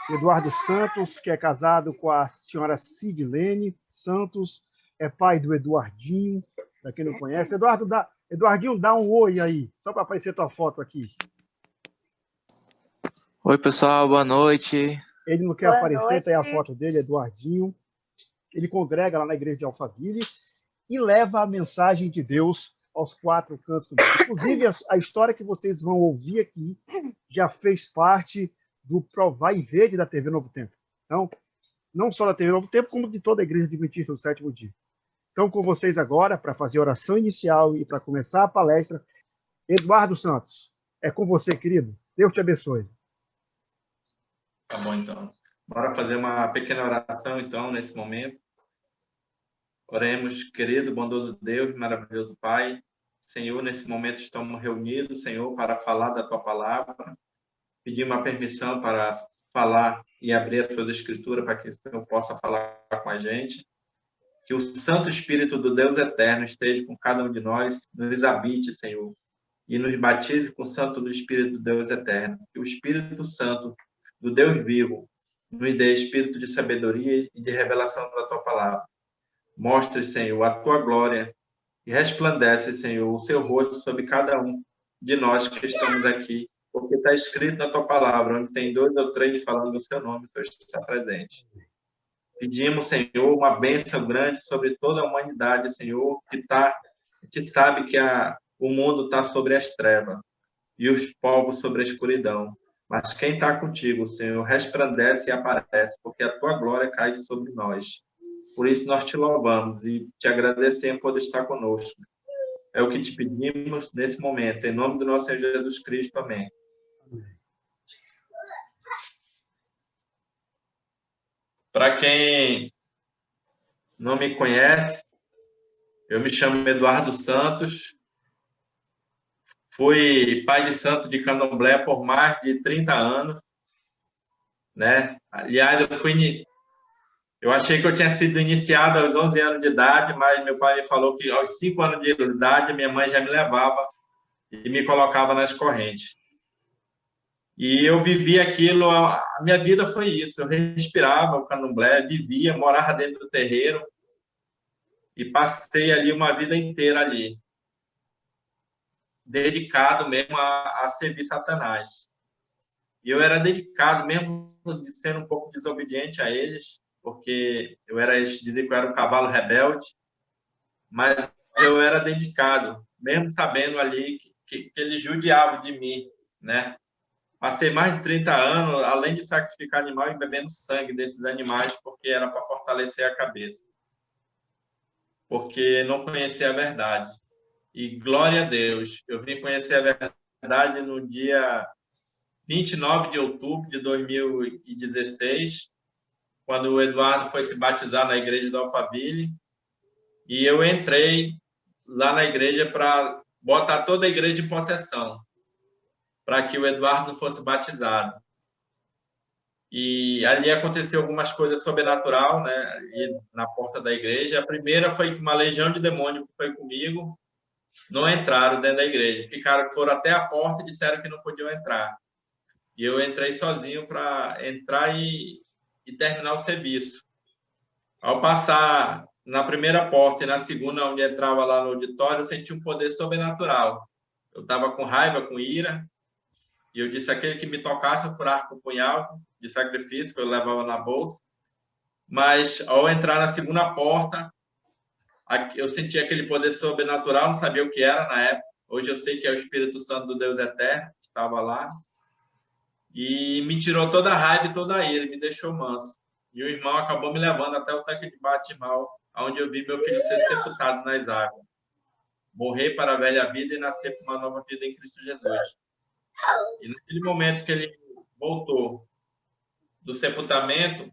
Eduardo Santos, que é casado com a senhora Sidlene Santos, é pai do Eduardinho, para quem não conhece. Eduardinho, dá um oi aí, só para aparecer tua foto aqui. Oi, pessoal, boa noite. Ele não quer aparecer, tem a foto dele, Eduardinho. Ele congrega lá na igreja de Alphaville e leva a mensagem de Deus aos quatro cantos do mundo. Inclusive, a história que vocês vão ouvir aqui já fez parte do Provar e Verde da TV Novo Tempo. Então, não só da TV Novo Tempo, como de toda a Igreja Adventista do Sétimo Dia. Então, com vocês agora, para fazer a oração inicial e para começar a palestra, Eduardo Santos, é com você, querido. Deus te abençoe. Tá bom, então. Bora fazer uma pequena oração, então, nesse momento. Oremos, querido, bondoso Deus, maravilhoso Pai. Senhor, nesse momento estamos reunidos, Senhor, para falar da Tua palavra. Pedir uma permissão para falar e abrir as Suas Escrituras para que o Senhor possa falar com a gente. Que o Santo Espírito do Deus Eterno esteja com cada um de nós, nos habite, Senhor, e nos batize com o Santo do Espírito do Deus Eterno. Que o Espírito Santo do Deus vivo nos dê espírito de sabedoria e de revelação da Tua palavra. Mostre, Senhor, a Tua glória e resplandece, Senhor, o Seu rosto sobre cada um de nós que estamos aqui, porque está escrito na Tua palavra, onde tem 2 ou 3 falando do Seu nome, o Senhor está presente. Pedimos, Senhor, uma bênção grande sobre toda a humanidade, Senhor, que sabe que o mundo está sobre as trevas e os povos sobre a escuridão. Mas quem está contigo, Senhor, resplandece e aparece, porque a Tua glória cai sobre nós. Por isso nós te louvamos e te agradecemos por estar conosco. É o que te pedimos nesse momento, em nome do nosso Senhor Jesus Cristo. Amém. Para quem não me conhece, eu me chamo Eduardo Santos, fui pai de santo de candomblé por mais de 30 anos, né? Aliás, eu achei que eu tinha sido iniciado aos 11 anos de idade, mas meu pai me falou que aos 5 anos de idade minha mãe já me levava e me colocava nas correntes. E eu vivi aquilo, a minha vida foi isso, eu respirava o candomblé, vivia, morava dentro do terreiro e passei ali uma vida inteira ali, dedicado mesmo a servir Satanás. E eu era dedicado, mesmo de ser um pouco desobediente a eles, porque eles diziam que eu era um cavalo rebelde, mas eu era dedicado, mesmo sabendo ali que eles judiavam de mim, né? Passei mais de 30 anos, além de sacrificar animal e bebendo sangue desses animais, porque era para fortalecer a cabeça. Porque não conhecia a verdade. E glória a Deus, eu vim conhecer a verdade no dia 29 de outubro de 2016, quando o Eduardo foi se batizar na igreja do Alphaville, e eu entrei lá na igreja para botar toda a igreja em possessão, para que o Eduardo fosse batizado. E ali aconteceu algumas coisas sobrenatural, né, na porta da igreja. A primeira foi que uma legião de demônios foi comigo, não entraram dentro da igreja, foram até a porta e disseram que não podiam entrar. E eu entrei sozinho para entrar e terminar o serviço. Ao passar na primeira porta e na segunda, onde entrava lá no auditório, eu senti um poder sobrenatural. Eu estava com raiva, com ira, e eu disse: aquele que me tocasse, eu furar com o punhal de sacrifício que eu levava na bolsa. Mas, ao entrar na segunda porta, eu senti aquele poder sobrenatural, não sabia o que era na época. Hoje eu sei que é o Espírito Santo do Deus Eterno, que estava lá. E me tirou toda a raiva e toda a ira, me deixou manso. E o irmão acabou me levando até o tanque de Batimal, onde eu vi meu filho ser sepultado nas águas. Morrer para a velha vida e nascer para uma nova vida em Cristo Jesus. E naquele momento que ele voltou do sepultamento,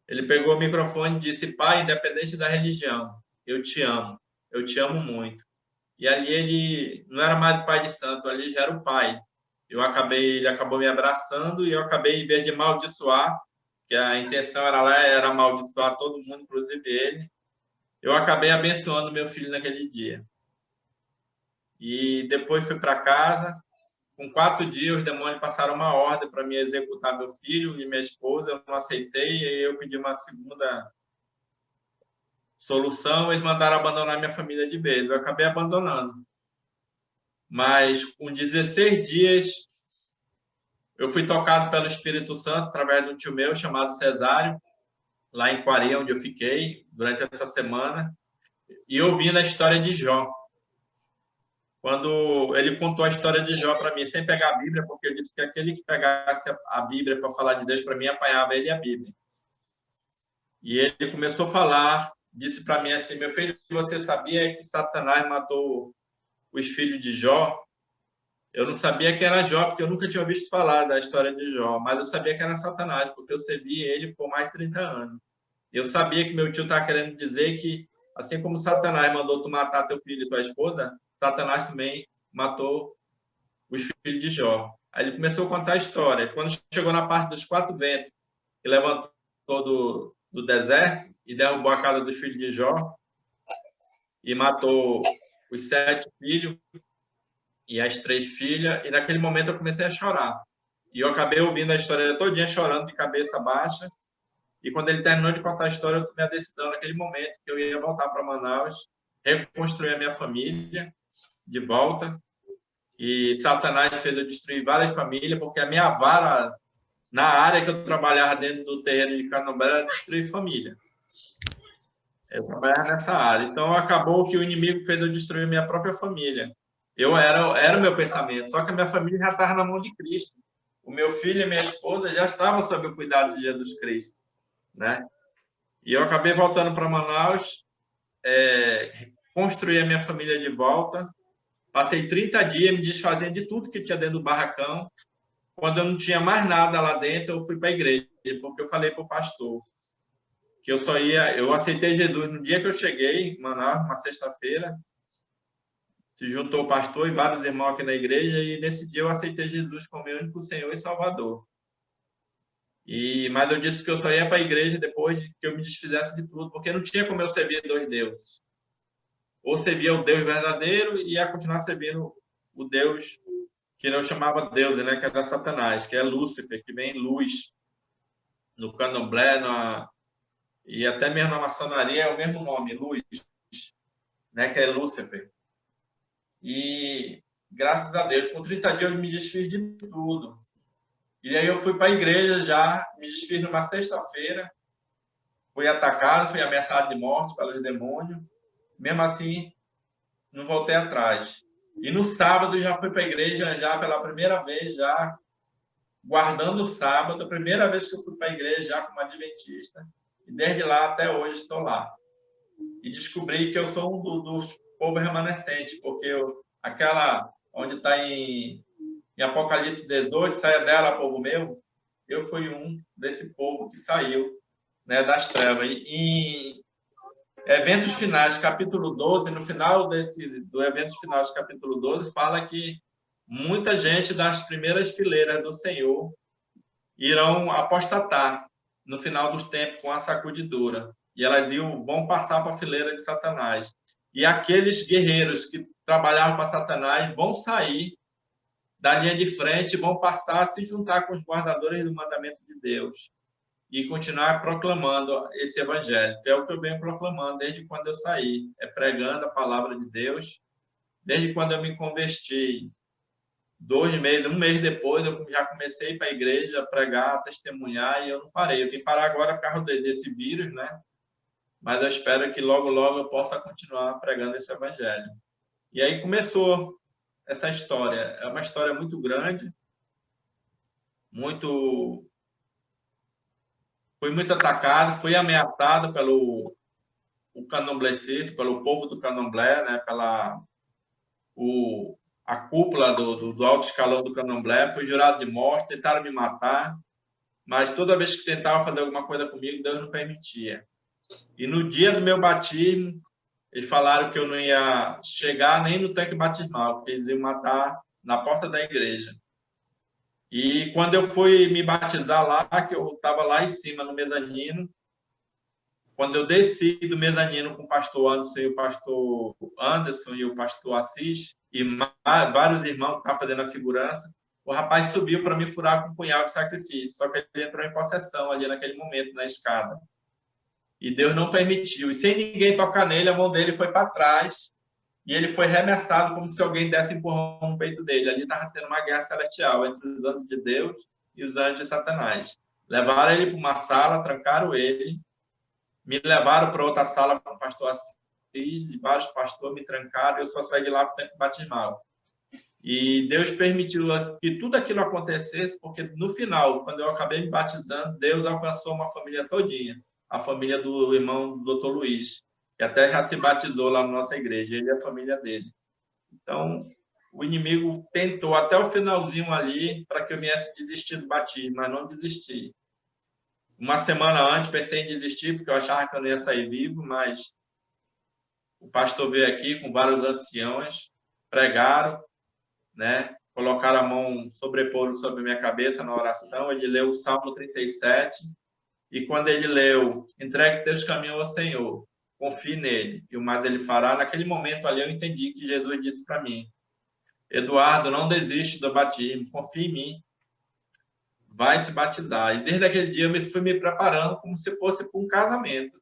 ele pegou o microfone e disse: pai, independente da religião, eu te amo muito. E ali ele não era mais o pai de santo, ali já era o pai. Ele acabou me abraçando e eu acabei, em vez de amaldiçoar, que a intenção era amaldiçoar todo mundo, inclusive ele, eu acabei abençoando meu filho naquele dia. E depois fui para casa, com 4 dias, os demônios passaram uma ordem para me executar meu filho e minha esposa. Eu não aceitei, e aí eu pedi uma segunda solução. Eles mandaram abandonar minha família de vez. Eu acabei abandonando. Mas com 16 dias, eu fui tocado pelo Espírito Santo através de um tio meu chamado Cesário, lá em Quari, onde eu fiquei durante essa semana, e ouvindo a história de Jó. Quando ele contou a história de Jó para mim, sem pegar a Bíblia, porque ele disse que aquele que pegasse a Bíblia para falar de Deus para mim, apanhava ele e a Bíblia. E ele começou a falar, disse para mim assim: meu filho, você sabia que Satanás matou os filhos de Jó? Eu não sabia que era Jó, porque eu nunca tinha visto falar da história de Jó, mas eu sabia que era Satanás, porque eu servi ele por mais de 30 anos. Eu sabia que meu tio estava querendo dizer que, assim como Satanás mandou tu matar teu filho e tua esposa, Satanás também matou os filhos de Jó. Aí ele começou a contar a história. Quando chegou na parte dos 4 ventos, que levantou do deserto e derrubou a casa dos filhos de Jó e matou os 7 filhos e as 3 filhas. E naquele momento eu comecei a chorar. E eu acabei ouvindo a história todinha chorando de cabeça baixa. E quando ele terminou de contar a história, eu tomei a decisão naquele momento que eu ia voltar para Manaus, reconstruir a minha família de volta. E Satanás fez eu destruir várias famílias, porque a minha vara, na área que eu trabalhava dentro do terreno de Candomblé, era destruir família. Eu trabalhava nessa área. Então, acabou que o inimigo fez eu destruir a minha própria família. Era o meu pensamento, só que a minha família já estava na mão de Cristo. O meu filho e minha esposa já estavam sob o cuidado de Jesus Cristo, né? E eu acabei voltando para Manaus, construí a minha família de volta. Passei 30 dias me desfazendo de tudo que tinha dentro do barracão. Quando eu não tinha mais nada lá dentro, eu fui para a igreja, porque eu falei para o pastor que eu só ia... Eu aceitei Jesus no dia que eu cheguei em Manaus, uma sexta-feira. Se juntou o pastor e vários irmãos aqui na igreja, e nesse dia eu aceitei Jesus como meu único Senhor e Salvador. Mas eu disse que eu só ia para a igreja depois que eu me desfizesse de tudo, porque não tinha como eu servir 2 deuses. Ou servia o Deus verdadeiro e ia continuar servindo o Deus que não chamava Deus, né? Que era Satanás, que é Lúcifer, que vem luz. No Candomblé, e até mesmo na maçonaria é o mesmo nome, luz, né? Que é Lúcifer. E graças a Deus, com 30 dias eu me desfiz de tudo. E aí eu fui para a igreja já, me desfiz numa sexta-feira, fui atacado, fui ameaçado de morte pelos demônios. Mesmo assim, não voltei atrás. E no sábado já fui para a igreja, já pela primeira vez, já guardando o sábado, a primeira vez que eu fui para a igreja, já como adventista. E desde lá até hoje estou lá. E descobri que eu sou um dos povos remanescentes, porque aquela onde está em Apocalipse 18, saia dela, povo meu, eu fui um desse povo que saiu, né, das trevas. E Eventos Finais, capítulo 12, no final do Eventos Finais, capítulo 12, fala que muita gente das primeiras fileiras do Senhor irão apostatar no final dos tempos com a sacudidura. E elas vão passar para a fileira de Satanás. E aqueles guerreiros que trabalhavam para Satanás vão sair da linha de frente, vão passar a se juntar com os guardadores do mandamento de Deus e continuar proclamando esse evangelho. É o que eu venho proclamando desde quando eu saí, pregando a palavra de Deus. Desde quando eu me converti, 2 meses, 1 mês depois, eu já comecei para a igreja a pregar, a testemunhar, e eu não parei. Eu vim parar agora por causa desse vírus, né? Mas eu espero que logo, logo eu possa continuar pregando esse evangelho. E aí começou essa história. É uma história muito grande, fui muito atacado, fui ameaçado pelo candomblessismo, pelo povo do candomblé, né? A cúpula do alto escalão do candomblé, fui jurado de morte, tentaram me matar, mas toda vez que tentavam fazer alguma coisa comigo, Deus não permitia. E no dia do meu batismo, eles falaram que eu não ia chegar nem no tanque batismal, porque eles iam matar na porta da igreja. E quando eu fui me batizar lá, que eu estava lá em cima, no mezanino, quando eu desci do mezanino com o pastor Anderson e o pastor Assis, e vários irmãos que estavam fazendo a segurança, o rapaz subiu para me furar com um punhal de sacrifício, só que ele entrou em possessão ali naquele momento, na escada. E Deus não permitiu. E sem ninguém tocar nele, a mão dele foi para trás, e ele foi arremessado como se alguém desse empurrão no peito dele. Ali estava tendo uma guerra celestial entre os anjos de Deus e os anjos de Satanás. Levaram ele para uma sala, trancaram ele, me levaram para outra sala com o pastor Assis, e vários pastores me trancaram, eu só saí de lá para o tempo batismal. E Deus permitiu que tudo aquilo acontecesse, porque no final, quando eu acabei me batizando, Deus alcançou uma família todinha, a família do irmão Dr. Luiz, que até já se batizou lá na nossa igreja, ele e a família dele. Então, o inimigo tentou até o finalzinho ali para que eu viesse desistir do batismo, mas não desisti. Uma semana antes, pensei em desistir, porque eu achava que eu não ia sair vivo, mas o pastor veio aqui com vários anciões, pregaram, né? Colocaram a mão, sobreporam sobre a minha cabeça na oração, ele leu o Salmo 37, e quando ele leu, entregue teus caminhos ao Senhor, confie nele, e o mais ele fará, naquele momento ali eu entendi que Jesus disse para mim, Eduardo, não desiste do batismo, confie em mim, vai se batizar. E desde aquele dia eu fui me preparando como se fosse para um casamento.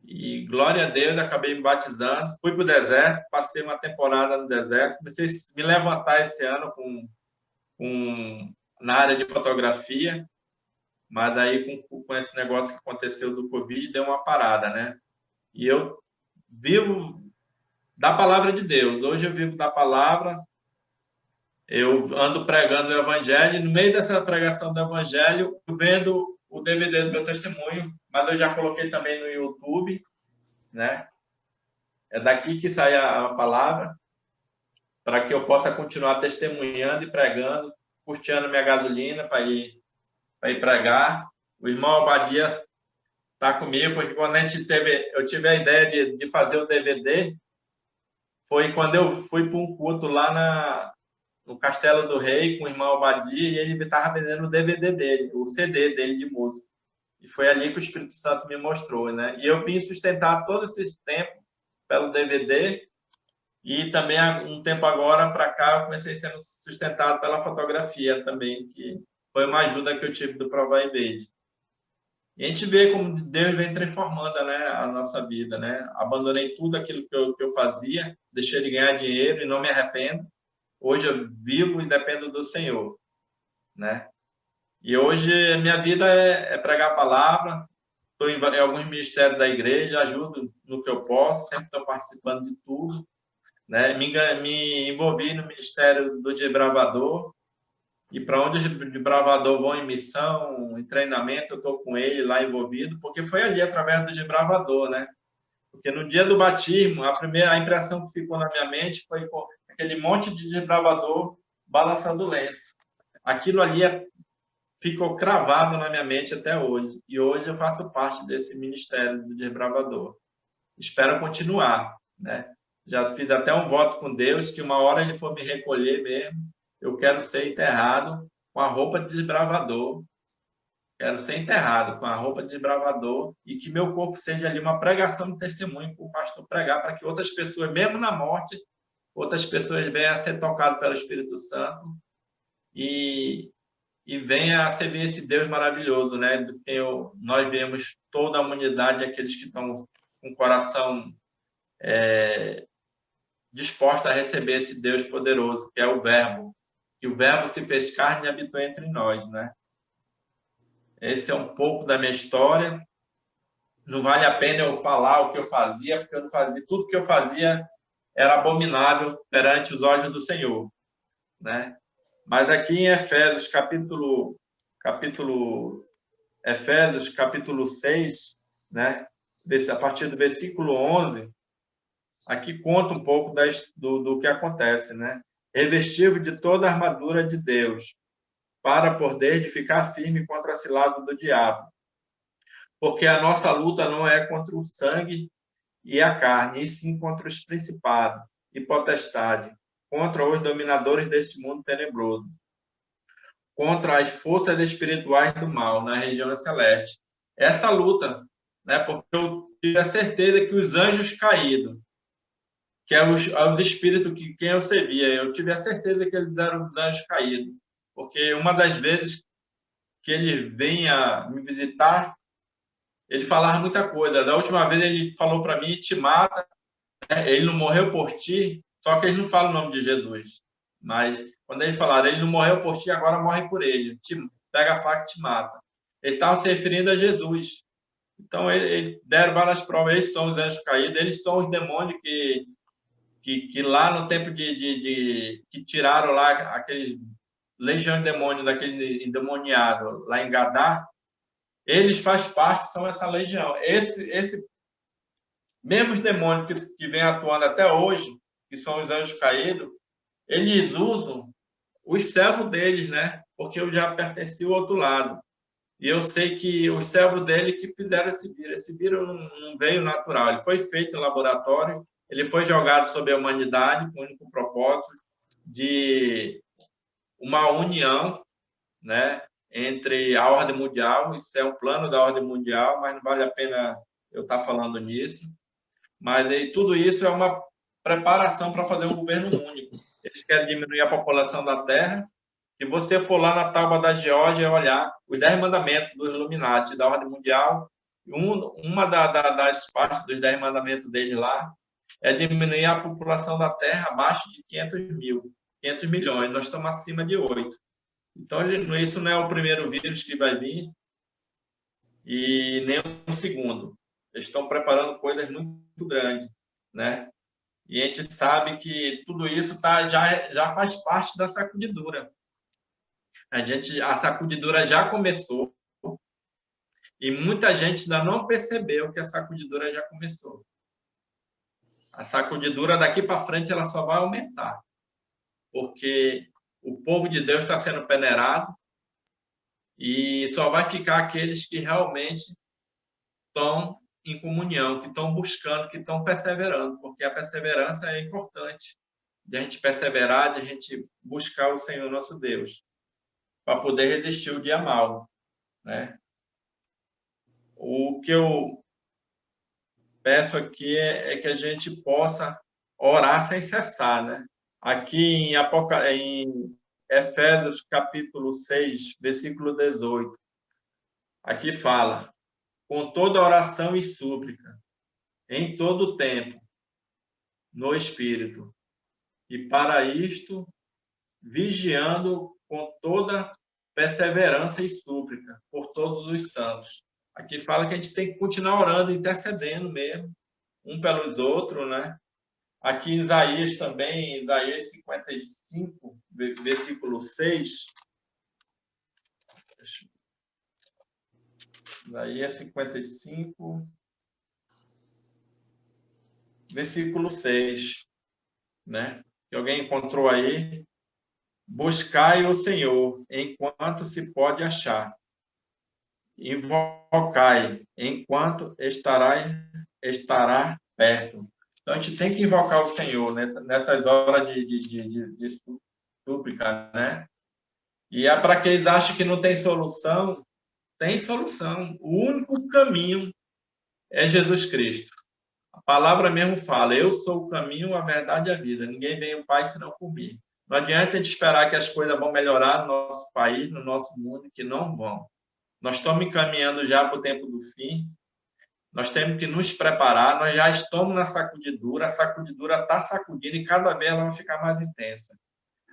E glória a Deus, acabei me batizando, fui para o deserto, passei uma temporada no deserto, comecei a me levantar esse ano na área de fotografia, mas aí com esse negócio que aconteceu do Covid, deu uma parada, né? E eu vivo da palavra de Deus. Hoje eu vivo da palavra, eu ando pregando o evangelho, e no meio dessa pregação do evangelho, eu vendo o DVD do meu testemunho, mas eu já coloquei também no YouTube, né? É daqui que sai a palavra, para que eu possa continuar testemunhando e pregando, custeando minha gasolina para ir pregar. O irmão Abadia está comigo, porque quando eu tive a ideia de fazer o DVD, foi quando eu fui para um culto lá no Castelo do Rei com o irmão Abadia, e ele estava vendendo o DVD dele, o CD dele de música. E foi ali que o Espírito Santo me mostrou, né? E eu vim sustentar todo esse tempo pelo DVD, e também um tempo agora para cá eu comecei sendo sustentado pela fotografia também, que foi uma ajuda que eu tive do Provar e Veja. E a gente vê como Deus vem transformando, né, a nossa vida, né? Abandonei tudo aquilo que eu fazia, deixei de ganhar dinheiro e não me arrependo. Hoje eu vivo e dependo do Senhor, né? E hoje a minha vida é pregar a palavra, estou em alguns ministérios da igreja, ajudo no que eu posso, sempre estou participando de tudo, né? Me envolvi no ministério do desbravador, e para onde os desbravadores vão em missão, em treinamento, eu estou com ele lá envolvido, porque foi ali através do desbravador, né? Porque no dia do batismo, a impressão que ficou na minha mente foi aquele monte de desbravador balançando o lenço. Aquilo ali ficou cravado na minha mente até hoje. E hoje eu faço parte desse ministério do desbravador. Espero continuar, né? Já fiz até um voto com Deus que uma hora ele for me recolher mesmo, eu quero ser enterrado com a roupa de desbravador. Quero ser enterrado com a roupa de desbravador e que meu corpo seja ali uma pregação de testemunho para o pastor pregar, para que outras pessoas, mesmo na morte, outras pessoas venham a ser tocadas pelo Espírito Santo e venha a servir esse Deus maravilhoso, né? Do que nós vemos toda a humanidade, aqueles que estão com o coração disposto a receber esse Deus poderoso, que é o Verbo. E o Verbo se fez carne e habitou entre nós, né? Esse é um pouco da minha história. Não vale a pena eu falar o que eu fazia, porque eu não fazia. Tudo que eu fazia era abominável perante os olhos do Senhor, né? Mas aqui em Efésios, capítulo 6, né? A partir do versículo 11, aqui conta um pouco do que acontece, né? Revestir de toda a armadura de Deus, para poder ficar firme contra a cilada do diabo. Porque a nossa luta não é contra o sangue e a carne, e sim contra os principados e potestades, contra os dominadores deste mundo tenebroso, contra as forças espirituais do mal na região celeste. Essa luta né? Porque eu tive a certeza que os anjos caídos, que é os espíritos que quem eu servia, eu tive a certeza que eles eram os anjos caídos, porque uma das vezes que ele vinha me visitar, ele falava muita coisa. Da última vez ele falou para mim, te mata, né? Ele não morreu por ti, só que eles não falam o nome de Jesus. Mas quando eles falaram, ele não morreu por ti, agora morre por ele. Pega a faca e te mata. Ele estava se referindo a Jesus. Então, eles deram várias provas. Eles são os anjos caídos, eles são os demônios que lá no tempo que tiraram lá aquele legião de demônios, daquele endemoniado lá em Gadá, eles fazem parte, são essa legião. Esse mesmo os demônios que vem atuando até hoje, que são os anjos caídos, eles usam os servos deles, né? Porque eu já pertenci ao outro lado. E eu sei que os servos dele que fizeram esse vírus. Esse vírus não veio natural. Ele foi feito em laboratório, ele foi jogado sobre a humanidade com o único propósito de uma união, né, entre a ordem mundial. Isso é um plano da ordem mundial, mas não vale a pena eu estar falando nisso. Mas tudo isso é uma preparação para fazer um governo único. Eles querem diminuir a população da Terra. Se você for lá na tábua da Geórgia e olhar os 10 mandamentos dos Illuminati, da ordem mundial, uma das partes dos 10 mandamentos deles lá é diminuir a população da Terra abaixo de 500 milhões. Nós estamos acima de 8. Então, isso não é o primeiro vírus que vai vir e nem o segundo. Eles estão preparando coisas muito grandes, né? E a gente sabe que tudo isso já faz parte da sacudidura. A sacudidura já começou e muita gente ainda não percebeu que a sacudidura já começou. A sacudidura daqui para frente ela só vai aumentar, porque o povo de Deus está sendo peneirado e só vai ficar aqueles que realmente estão em comunhão, que estão buscando, que estão perseverando, porque a perseverança é importante, de a gente perseverar, de a gente buscar o Senhor nosso Deus, para poder resistir o dia mau, né? O que eu peço aqui é que a gente possa orar sem cessar, né? Aqui em Efésios capítulo 6, versículo 18, aqui fala: com toda oração e súplica, em todo o tempo, no Espírito, e para isto, vigiando com toda perseverança e súplica por todos os santos. Aqui fala que a gente tem que continuar orando, intercedendo mesmo, um pelos outros, né? Aqui em Isaías também, Isaías 55, versículo 6. Isaías 55, versículo 6, né? Que alguém encontrou aí? Buscai o Senhor enquanto se pode achar. Invocai enquanto estará perto. Então, a gente tem que invocar o Senhor nessas horas de súplica, né? E é para aqueles que acham que não tem solução, tem solução. O único caminho é Jesus Cristo. A palavra mesmo fala: eu sou o caminho, a verdade e a vida. Ninguém vem ao Pai senão por mim. Não adianta a gente esperar que as coisas vão melhorar no nosso país, no nosso mundo, que não vão. Nós estamos encaminhando já para o tempo do fim. Nós temos que nos preparar. Nós já estamos na sacudidura. A sacudidura está sacudindo e cada vez ela vai ficar mais intensa.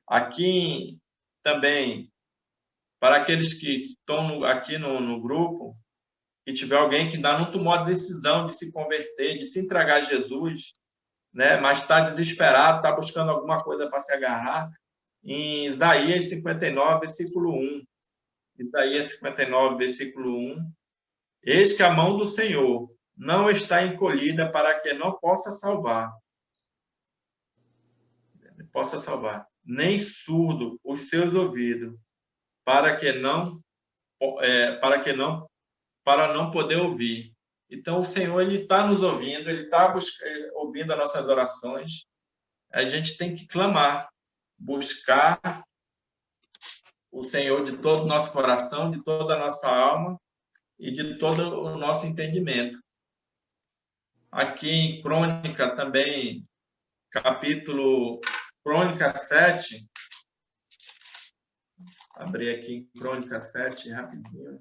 Aqui também, para aqueles que estão aqui no grupo, que tiver alguém que ainda não tomou a decisão de se converter, de se entregar a Jesus, né, mas está desesperado, está buscando alguma coisa para se agarrar, em Isaías 59, versículo 1. Isaías 59, versículo 1. Eis que a mão do Senhor não está encolhida para que não possa salvar, nem surdo os seus ouvidos, para não poder ouvir. Então, o Senhor ele está nos ouvindo, ele está ouvindo as nossas orações. A gente tem que clamar, buscar o Senhor de todo o nosso coração, de toda a nossa alma, e de todo o nosso entendimento. Aqui em Crônica também, Crônica 7, abri aqui em Crônica 7, rapidinho.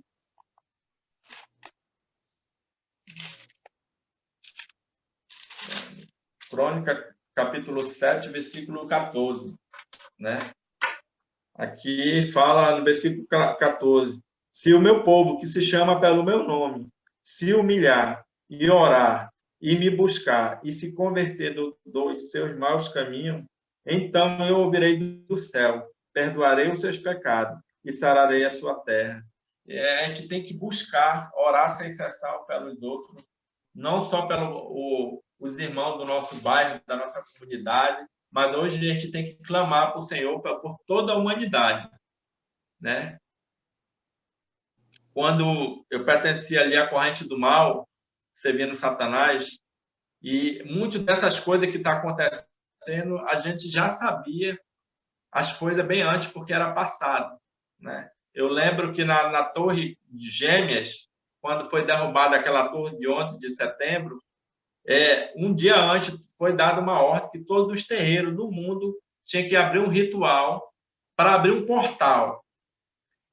Crônica, capítulo 7, versículo 14, né? Aqui fala no versículo 14: se o meu povo, que se chama pelo meu nome, se humilhar e orar, e me buscar, e se converter dos seus maus caminhos, então eu ouvirei do céu, perdoarei os seus pecados e sararei a sua terra. A gente tem que buscar, orar sem cessar pelos outros, não só pelos irmãos do nosso bairro, da nossa comunidade, mas hoje a gente tem que clamar para o Senhor por toda a humanidade, né? Quando eu pertencia ali à corrente do mal, servindo Satanás, e muitas dessas coisas que estão acontecendo, a gente já sabia as coisas bem antes, porque era passado, né? Eu lembro que na Torre Gêmeas, quando foi derrubada aquela torre de 11 de setembro, um dia antes foi dada uma ordem que todos os terreiros do mundo tinham que abrir um ritual para abrir um portal.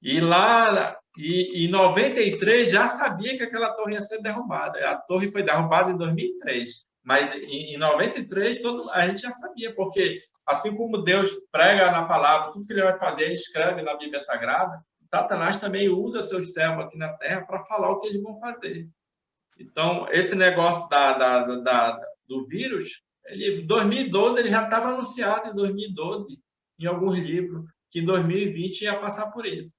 E lá, em 93, já sabia que aquela torre ia ser derrubada. A torre foi derrubada em 2003, mas em 93 a gente já sabia, porque assim como Deus prega na palavra, tudo que ele vai fazer, ele escreve na Bíblia Sagrada, Satanás também usa seus servos aqui na Terra para falar o que eles vão fazer. Então, esse negócio do vírus, em 2012, ele já estava anunciado em 2012, em alguns livros, que em 2020 ia passar por isso.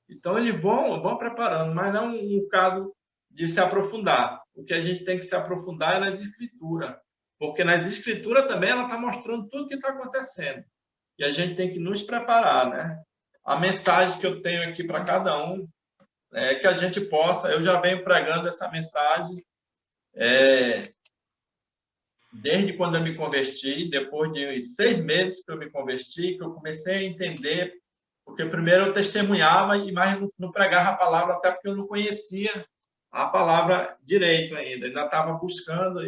Então, eles vão preparando, mas não um caso de se aprofundar. O que a gente tem que se aprofundar é nas Escrituras, porque nas Escrituras também ela está mostrando tudo o que está acontecendo. E a gente tem que nos preparar, né? A mensagem que eu tenho aqui para cada um é que a gente possa... Eu já venho pregando essa mensagem desde quando eu me converti, depois de 6 meses que eu me converti, que eu comecei a entender, porque primeiro eu testemunhava e mais não pregava a palavra, até porque eu não conhecia a palavra direito ainda estava buscando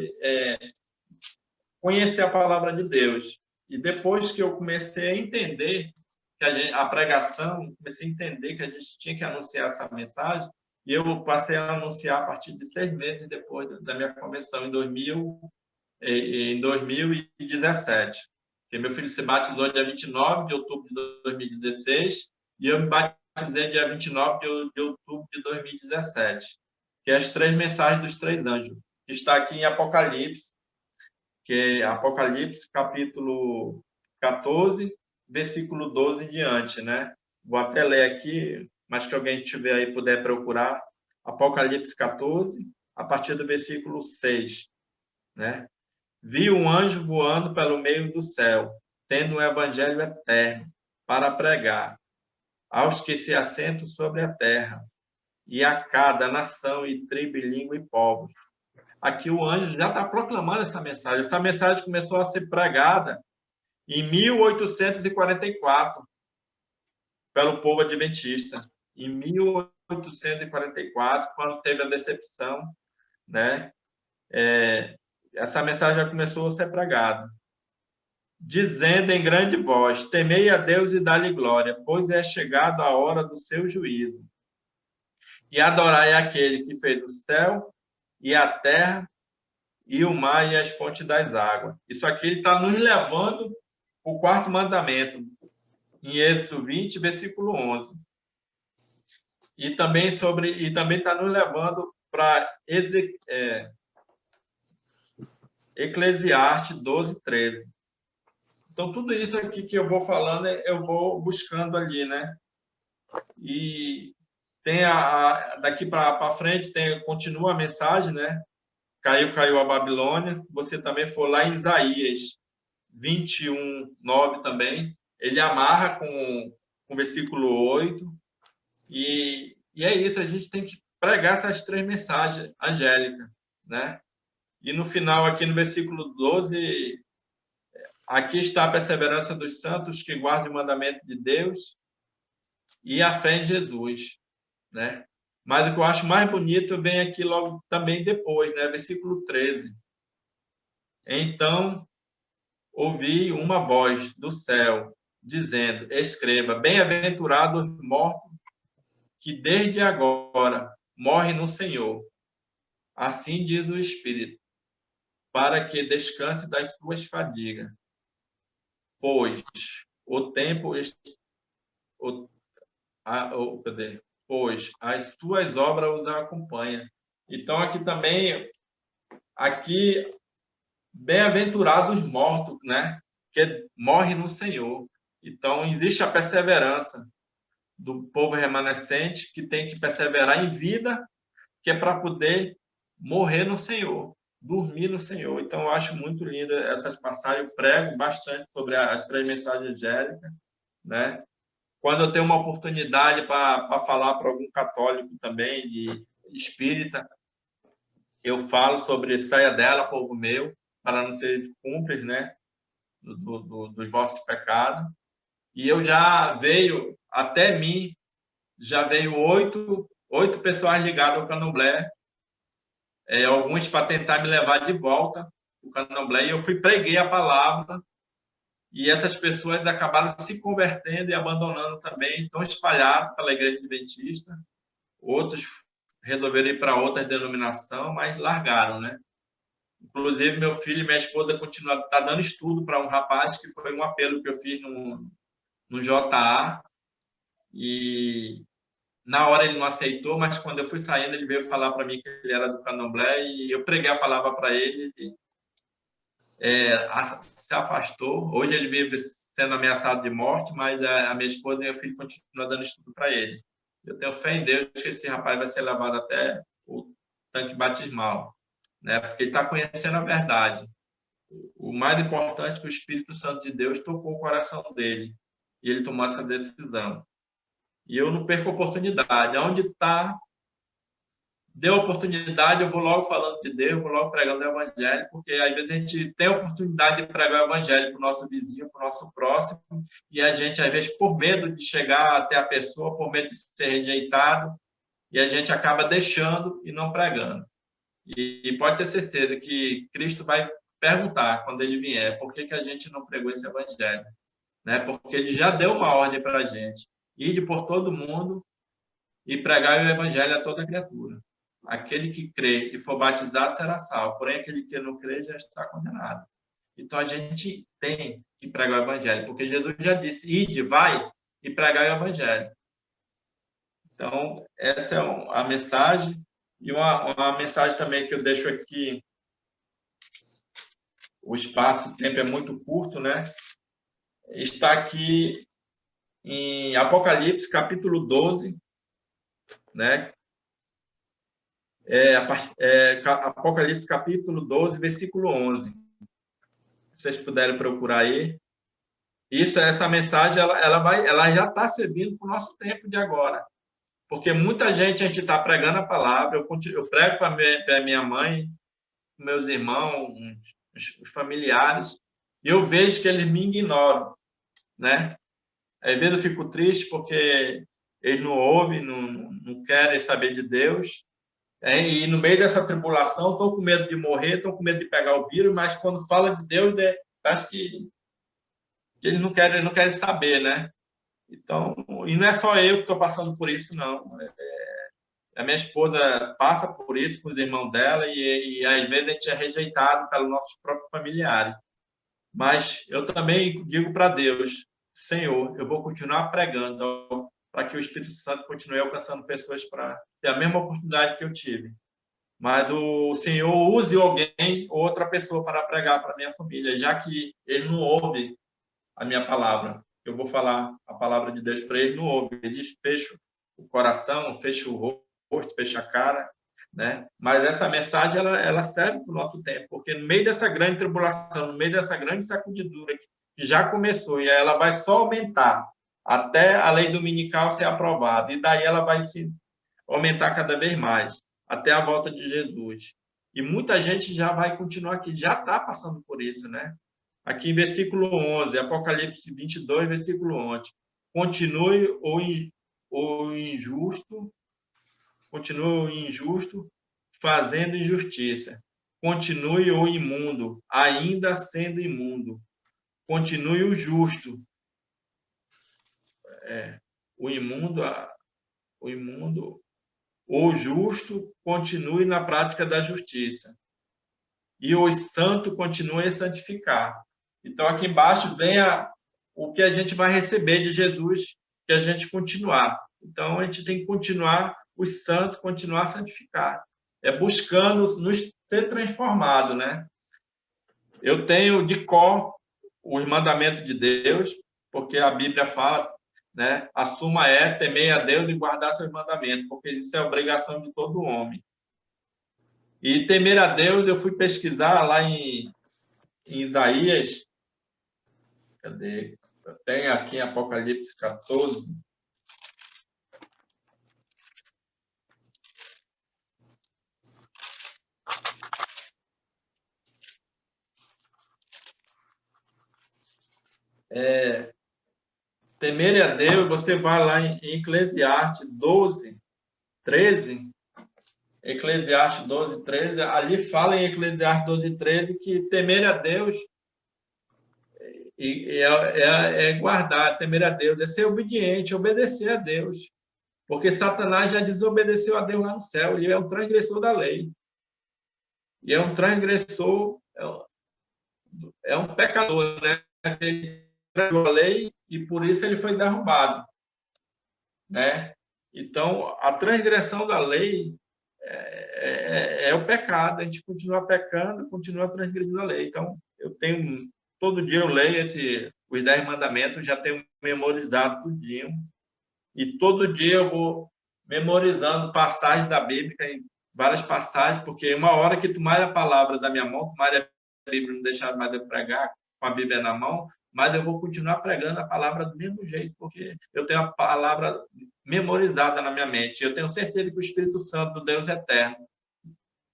conhecer a palavra de Deus. E depois que eu comecei a entender que a pregação, comecei a entender que a gente tinha que anunciar essa mensagem, e eu passei a anunciar a partir de 6 meses depois da minha conversão, em 2017. Porque meu filho se batizou dia 29 de outubro de 2016 e eu me batizei dia 29 de outubro de 2017. Que é as 3 mensagens dos 3 anjos, que está aqui em Apocalipse, que é Apocalipse, capítulo 14, versículo 12 em diante, né? Vou até ler aqui, mas que alguém estiver aí puder procurar. Apocalipse 14, a partir do versículo 6, né? Vi um anjo voando pelo meio do céu, tendo um evangelho eterno para pregar aos que se assentam sobre a terra, e a cada nação e tribo, e língua e povo. Aqui o anjo já está proclamando essa mensagem. Essa mensagem começou a ser pregada em 1844 pelo povo adventista. Em 1844, quando teve a decepção, né? Essa mensagem já começou a ser pregada. Dizendo em grande voz: temei a Deus e dá-lhe glória, pois é chegada a hora do seu juízo. E adorai aquele que fez o céu e a terra e o mar e as fontes das águas. Isso aqui ele está nos levando para o 4º mandamento, em Êxodo 20, versículo 11. E também está nos levando para Eclesiastes 12, 13. Então, tudo isso aqui que eu vou falando, eu vou buscando ali, né? E tem daqui para frente, continua a mensagem, né? Caiu a Babilônia. Você também for lá em Isaías 21, 9 também. Ele amarra com o versículo 8. E é isso, a gente tem que pregar essas 3 mensagens angélicas, né? E no final, aqui no versículo 12, aqui está a perseverança dos santos que guardam o mandamento de Deus e a fé em Jesus, né? Mas o que eu acho mais bonito vem aqui logo também depois, né? Versículo 13. Então, ouvi uma voz do céu dizendo: escreva, bem-aventurados os mortos que desde agora morrem no Senhor. Assim diz o Espírito, para que descanse das suas fadigas. Pois o tempo pois as suas obras os acompanham. Então aqui também bem-aventurados os mortos, né? Que morrem no Senhor. Então existe a perseverança do povo remanescente que tem que perseverar em vida, que é para poder morrer no Senhor, dormir no Senhor. Então eu acho muito linda essas passagens. Eu prego bastante sobre as 3 mensagens angélicas, né? Quando eu tenho uma oportunidade para falar para algum católico também, de espírita, eu falo sobre saia dela, povo meu, para não ser cúmplice, né, dos vossos pecados. E eu já veio, até mim, já veio 8 pessoas ligadas ao candomblé, alguns para tentar me levar de volta ao candomblé, e eu preguei a palavra, e essas pessoas acabaram se convertendo e abandonando também, estão espalhados pela Igreja Adventista. Outros resolveram ir para outra denominação, mas largaram, né? Inclusive, meu filho e minha esposa continuam dando estudo para um rapaz, que foi um apelo que eu fiz no JA, e na hora ele não aceitou, mas quando eu fui saindo, ele veio falar para mim que ele era do candomblé, e eu preguei a palavra para ele, se afastou. Hoje ele vive sendo ameaçado de morte, mas a minha esposa e meu filho continuam dando estudo para ele. Eu tenho fé em Deus que esse rapaz vai ser levado até o tanque batismal, né? Porque ele está conhecendo a verdade. O mais importante é que o Espírito Santo de Deus tocou o coração dele e ele tomou essa decisão. E eu não perco a oportunidade. Onde está, deu oportunidade, eu vou logo falando de Deus, vou logo pregando o Evangelho, porque às vezes a gente tem a oportunidade de pregar o Evangelho para o nosso vizinho, para o nosso próximo, e a gente, às vezes, por medo de chegar até a pessoa, por medo de ser rejeitado, e a gente acaba deixando e não pregando. E pode ter certeza que Cristo vai perguntar, quando ele vier, por que a gente não pregou esse Evangelho, né? Porque ele já deu uma ordem para a gente: ide por todo mundo e pregar o Evangelho a toda criatura. Aquele que crê e for batizado será salvo, porém aquele que não crê já está condenado. Então a gente tem que pregar o Evangelho, porque Jesus já disse: ide, vai e pregar o Evangelho. Então essa é a mensagem. E uma mensagem também que eu deixo aqui, o espaço, o tempo é muito curto, né? Está aqui em Apocalipse, capítulo 12, né? Apocalipse, capítulo 12, versículo 11. Se vocês puderem procurar aí. Essa mensagem, ela já está servindo para o nosso tempo de agora. Porque muita gente, a gente está pregando a palavra, eu prego para minha mãe, meus irmãos, os familiares, e eu vejo que eles me ignoram, né? Às vezes eu fico triste porque eles não ouvem, não querem saber de Deus, e no meio dessa tribulação estão com medo de morrer, estão com medo de pegar o vírus, mas quando fala de Deus, acho que eles não querem saber, né? Então, e não é só eu que estou passando por isso, não. A minha esposa passa por isso com os irmãos dela, e às vezes a gente é rejeitado pelos nossos próprios familiares. Mas eu também digo para Deus: Senhor, eu vou continuar pregando para que o Espírito Santo continue alcançando pessoas para ter a mesma oportunidade que eu tive. Mas o Senhor use alguém ou outra pessoa para pregar para a minha família, já que ele não ouve a minha palavra. Eu vou falar a palavra de Deus para ele, não ouve. Ele diz: fecha o coração, fecha o rosto, fecha a cara, né? Mas essa mensagem ela serve para o nosso tempo, porque no meio dessa grande tribulação, no meio dessa grande sacudidura que já começou, e ela vai só aumentar até a lei dominical ser aprovada, e daí ela vai se aumentar cada vez mais até a volta de Jesus. E muita gente já vai continuar aqui, já está passando por isso, né? Aqui em versículo 11, Apocalipse 22, versículo 11. Continue o injusto continue o injusto fazendo injustiça. Continue o imundo, ainda sendo imundo. Continue o justo. O justo continue na prática da justiça. E o santo continue a santificar. Então, aqui embaixo vem o que a gente vai receber de Jesus, que a gente continuar. Então, a gente tem que continuar os santos, continuar a santificar. É buscando nos ser transformado, né? Eu tenho de cor os mandamentos de Deus, porque a Bíblia fala, né? A suma é temer a Deus e guardar seus mandamentos, porque isso é obrigação de todo homem. E temer a Deus, eu fui pesquisar lá em Isaías. Cadê? Eu tenho aqui em Apocalipse 14. Temer a Deus, você vai lá em Eclesiastes 12, 13. Eclesiastes 12, 13. Ali fala em Eclesiastes 12, 13 que temer a Deus é guardar, temer a Deus, é ser obediente, obedecer a Deus. Porque Satanás já desobedeceu a Deus lá no céu, ele é um transgressor da lei. E é um transgressor, é um pecador, né? Ele transgrediu a lei e por isso ele foi derrubado, né? Então, a transgressão da lei é o pecado, a gente continua pecando, continua transgredindo a lei. Então, todo dia eu leio os 10 mandamentos, já tenho memorizado tudinho, e todo dia eu vou memorizando passagens da Bíblia, várias passagens, porque uma hora que tomar a palavra da minha mão, tomar a Bíblia, não deixar mais de pregar com a Bíblia na mão, mas eu vou continuar pregando a palavra do mesmo jeito, porque eu tenho a palavra memorizada na minha mente. Eu tenho certeza que o Espírito Santo, do Deus eterno,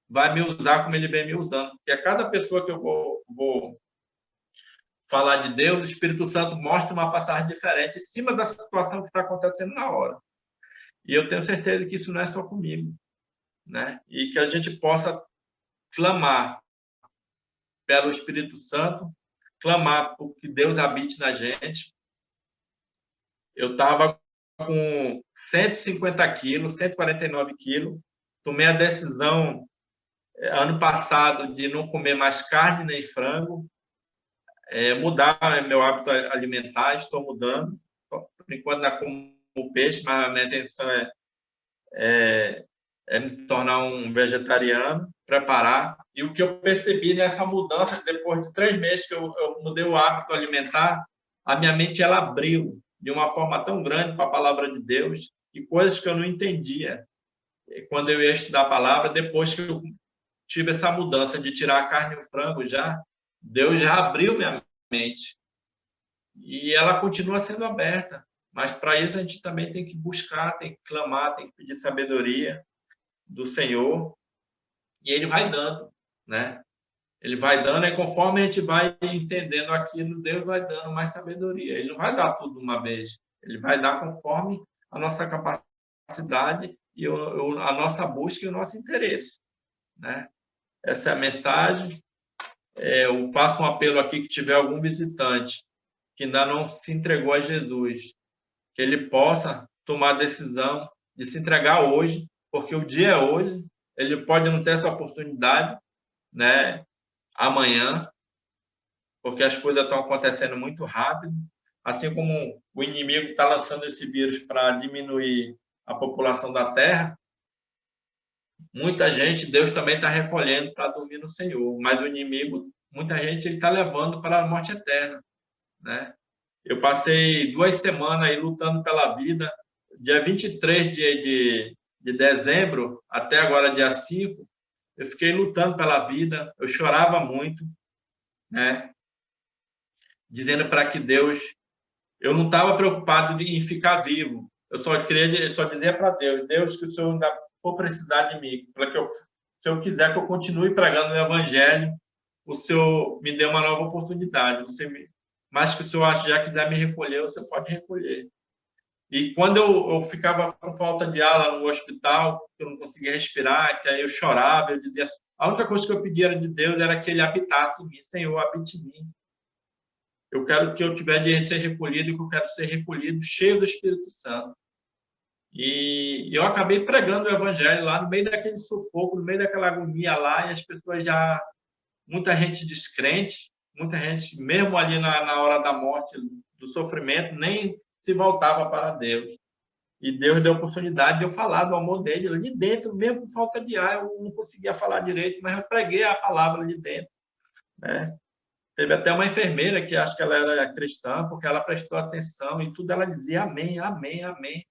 vai me usar como ele vem me usando. Porque a cada pessoa que eu vou falar de Deus, o Espírito Santo mostra uma passagem diferente em cima da situação que está acontecendo na hora. E eu tenho certeza que isso não é só comigo, né? E que a gente possa clamar pelo Espírito Santo, clamar por que Deus habite na gente. Eu estava com 150 quilos, 149 quilos, tomei a decisão ano passado de não comer mais carne nem frango, mudar meu hábito alimentar, estou mudando. Por enquanto não como peixe, mas a minha intenção é me tornar um vegetariano, preparar. E o que eu percebi nessa mudança, depois de 3 meses que eu mudei o hábito alimentar, a minha mente ela abriu de uma forma tão grande para a palavra de Deus e coisas que eu não entendia. Quando eu ia estudar a palavra, depois que eu tive essa mudança de tirar a carne e o frango, Deus já abriu minha mente. E ela continua sendo aberta. Mas para isso a gente também tem que buscar, tem que clamar, tem que pedir sabedoria do Senhor. E Ele vai dando, né? Ele vai dando, e conforme a gente vai entendendo aquilo, Deus vai dando mais sabedoria. Ele não vai dar tudo de uma vez. Ele vai dar conforme a nossa capacidade e a nossa busca e o nosso interesse, né? Essa é a mensagem. Eu faço um apelo aqui que tiver algum visitante que ainda não se entregou a Jesus, que ele possa tomar a decisão de se entregar hoje, porque o dia é hoje, ele pode não ter essa oportunidade, né, amanhã, porque as coisas estão acontecendo muito rápido, assim como o inimigo está lançando esse vírus para diminuir a população da Terra, muita gente, Deus também está recolhendo para dormir no Senhor, mas o inimigo, muita gente, ele está levando para a morte eterna, né? Eu passei 2 semanas aí lutando pela vida, dia 23 de dezembro até agora, dia 5, eu fiquei lutando pela vida, eu chorava muito, né? Dizendo para que Deus... Eu não estava preocupado em ficar vivo, eu só dizia para Deus, que o Senhor ainda for precisar de mim, para que se eu quiser que eu continue pregando o Evangelho, o Senhor me dê uma nova oportunidade, mas que o Senhor já quiser me recolher, você pode recolher. E quando eu ficava com falta de ar lá no hospital, eu não conseguia respirar, que aí eu chorava, eu dizia assim, a única coisa que eu pedia de Deus era que ele habitasse em mim. Senhor, habite em mim. Eu quero que eu tiver de ser recolhido, que eu quero ser recolhido, cheio do Espírito Santo. E eu acabei pregando o evangelho lá no meio daquele sufoco, no meio daquela agonia lá, e as pessoas já, muita gente descrente, muita gente, mesmo ali na hora da morte, do sofrimento, nem se voltava para Deus. E Deus deu a oportunidade de eu falar do amor dele ali dentro, mesmo com falta de ar, eu não conseguia falar direito, mas eu preguei a palavra ali dentro, né? Teve até uma enfermeira que acho que ela era cristã, porque ela prestou atenção e tudo ela dizia amém, amém, amém.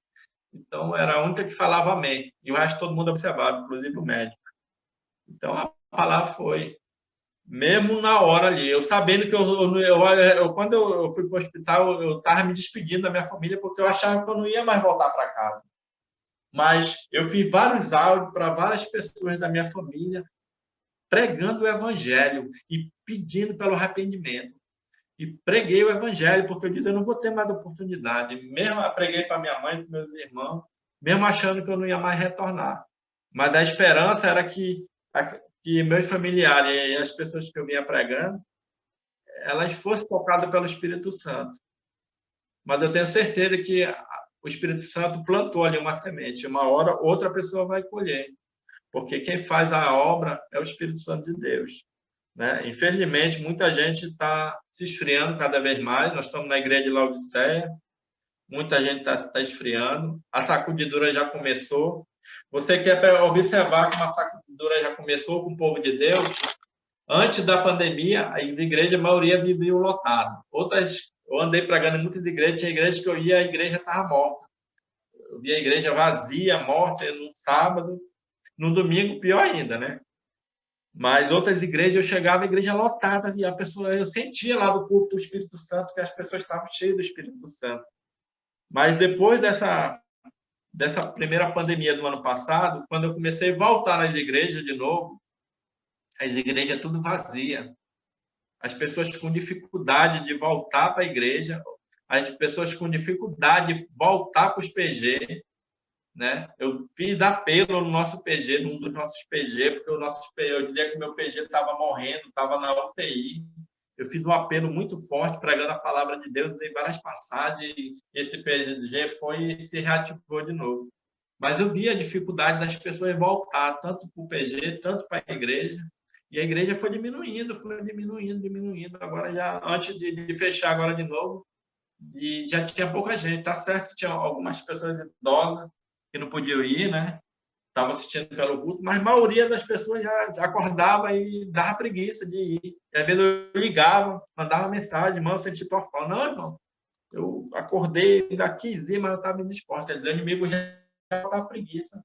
Então, era a única que falava amém. E o resto todo mundo observava, inclusive o médico. Então, a palavra foi, mesmo na hora ali, eu sabendo que quando eu fui para o hospital, eu estava me despedindo da minha família, porque eu achava que eu não ia mais voltar para casa. Mas eu fiz vários áudios para várias pessoas da minha família, pregando o evangelho e pedindo pelo arrependimento. E preguei o evangelho, porque eu disse, eu não vou ter mais oportunidade. Mesmo eu preguei para minha mãe, para meus irmãos, mesmo achando que eu não ia mais retornar. Mas a esperança era que meus familiares e as pessoas que eu vinha pregando, elas fossem tocadas pelo Espírito Santo. Mas eu tenho certeza que o Espírito Santo plantou ali uma semente. Uma hora, outra pessoa vai colher. Porque quem faz a obra é o Espírito Santo de Deus, né? Infelizmente, muita gente está se esfriando cada vez mais. Nós estamos na igreja de Laodiceia, muita gente está esfriando. A sacudidura já começou. Você quer observar como a sacudidura já começou com o povo de Deus? Antes da pandemia, as igrejas, a maioria viviam lotado. Outras, eu andei pregando em muitas igrejas, tinha igrejas que eu ia, a igreja estava morta. Eu via a igreja vazia, morta, no sábado. No domingo, pior ainda, né? Mas outras igrejas, eu chegava, a igreja lotada, e a pessoa, eu sentia lá do púlpito do Espírito Santo que as pessoas estavam cheias do Espírito Santo. Mas depois dessa primeira pandemia do ano passado, quando eu comecei a voltar nas igrejas de novo, as igrejas tudo vazia. As pessoas com dificuldade de voltar para a igreja, as pessoas com dificuldade de voltar para os PG, né? Eu fiz apelo no nosso PG, num dos nossos PG, porque eu dizia que o meu PG estava morrendo, estava na UTI. Eu fiz um apelo muito forte, pregando a palavra de Deus em várias passagens, e esse PG foi e se reativou de novo. Mas eu vi a dificuldade das pessoas voltar, tanto para o PG, tanto para a igreja, e a igreja foi diminuindo. Agora, já antes de fechar agora de novo, e já tinha pouca gente. Tá certo que tinha algumas pessoas idosas que não podiam ir, né? Estavam assistindo pelo culto, mas a maioria das pessoas já acordava e dava preguiça de ir. E às vezes eu ligava, mandava mensagem, irmão, eu senti tua falta. Não, irmão, eu acordei, ainda quis ir, mas eu estava indisposto. Quer dizer, o inimigo já estava preguiça